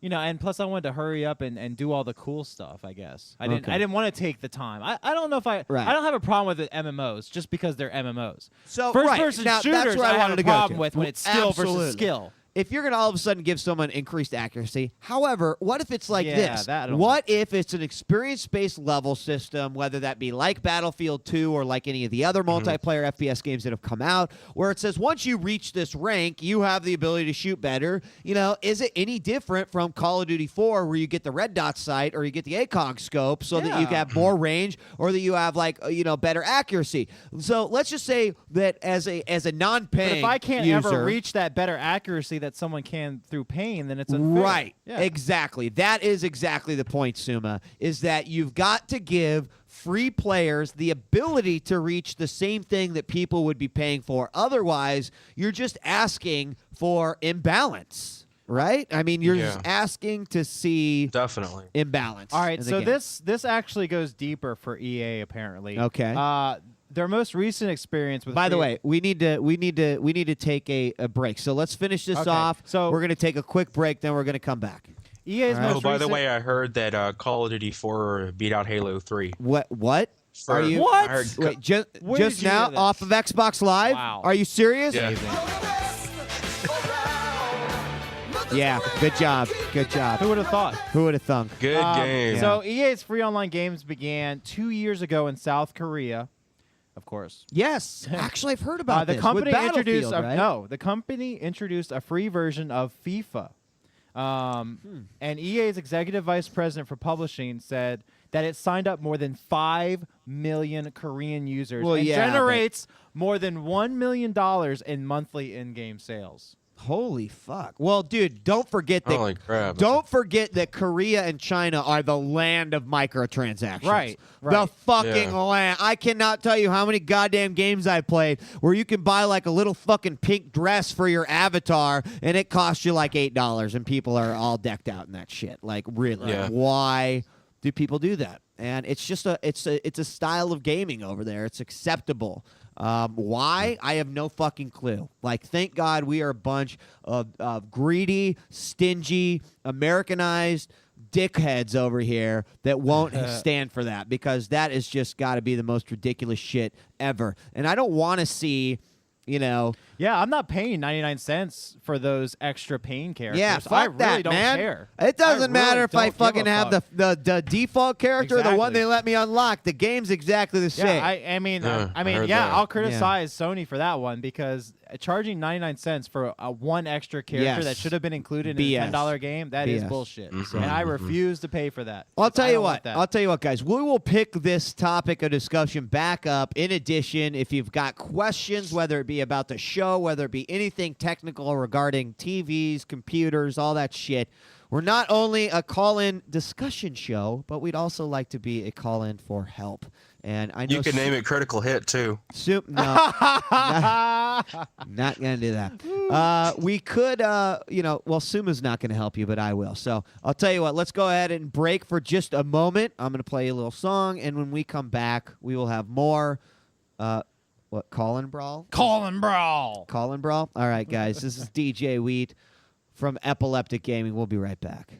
and plus I wanted to hurry up and do all the cool stuff, I guess. I didn't want to take the time. I don't know if I don't have a problem with the MMOs just because they're MMOs. So First-person now, shooters that's where I have wanted a to go problem to. with when it's skill Absolutely. versus skill. If you're going to all of a sudden give someone increased accuracy, however, what if it's like this? That I don't What if it's an experience-based level system, whether that be like Battlefield 2 or like any of the other multiplayer FPS games that have come out, where it says once you reach this rank, you have the ability to shoot better? Is it any different from Call of Duty 4 where you get the red dot sight or you get the ACOG scope so that you have more range or that you have like better accuracy? So let's just say that as a non-paying But if I can't user, ever reach that better accuracy that someone can through pain, then it's unfair. Right. Yeah. Exactly. That is exactly the point, Summa, is that you've got to give free players the ability to reach the same thing that people would be paying for. Otherwise, you're just asking for imbalance. Right? I mean, you're just asking to see imbalance. All right, in the so game. this actually goes deeper for EA apparently. Okay. Their most recent experience with By the way, we need to take a break. So let's finish this off. So we're going to take a quick break, then we're going to come back. EA's most by the recent- way, I heard that Call of Duty 4 beat out Halo 3. What? For- Are you? What? I heard Wait, Where just did you now hear this? off of Xbox Live? Wow. Are you serious? Yeah. Yeah, good job. Good job. Who would have thought? Who would have thunk? Good game. So EA's free online games began 2 years ago in South Korea, of course. Yes, actually, I've heard about The this. company with introduced Battlefield, right? the company introduced a free version of FIFA. And EA's executive vice president for publishing said that it signed up more than 5 million Korean users and generates more than $1 million in monthly in-game sales. Holy fuck! Well, dude, don't forget that. Holy crap. Don't forget that Korea and China are the land of microtransactions. Right. The fucking land. I cannot tell you how many goddamn games I've played where you can buy like a little fucking pink dress for your avatar and it costs you like $8 and people are all decked out in that shit. Like, really? Yeah. Why do people do that? And it's just it's a style of gaming over there. It's acceptable. Why? I have no fucking clue. Like, thank God we are a bunch of greedy, stingy, Americanized dickheads over here that won't stand for that, because that is just got to be the most ridiculous shit ever. And I don't want to see, Yeah, I'm not paying 99 cents for those extra pain characters. Yeah, fuck I really that, don't man. care. It doesn't I really matter if I don't give a fucking have fuck. the default character or the one Exactly. they let me unlock. The game's exactly the same. Yeah, I mean, Yeah, I heard that. I'll criticize Sony for that one because charging 99 cents for one extra character that should have been included in a $10 game. That is bullshit, and I refuse to pay for that. I'll tell you what. I'll tell you what, guys. We will pick this topic of discussion back up. In addition, if you've got questions, whether it be about the show, whether it be anything technical regarding TVs, computers, all that shit. We're not only a call-in discussion show, but we'd also like to be a call-in for help. And I know you can name it Critical Hit too. No, not gonna do that. We could, well, Suma's not gonna help you, but I will. So I'll tell you what. Let's go ahead and break for just a moment. I'm gonna play a little song, and when we come back, we will have more. Call-in brawl? Call-in brawl. Call-in brawl. All right, guys. This is djWHEAT from Epileptic Gaming. We'll be right back.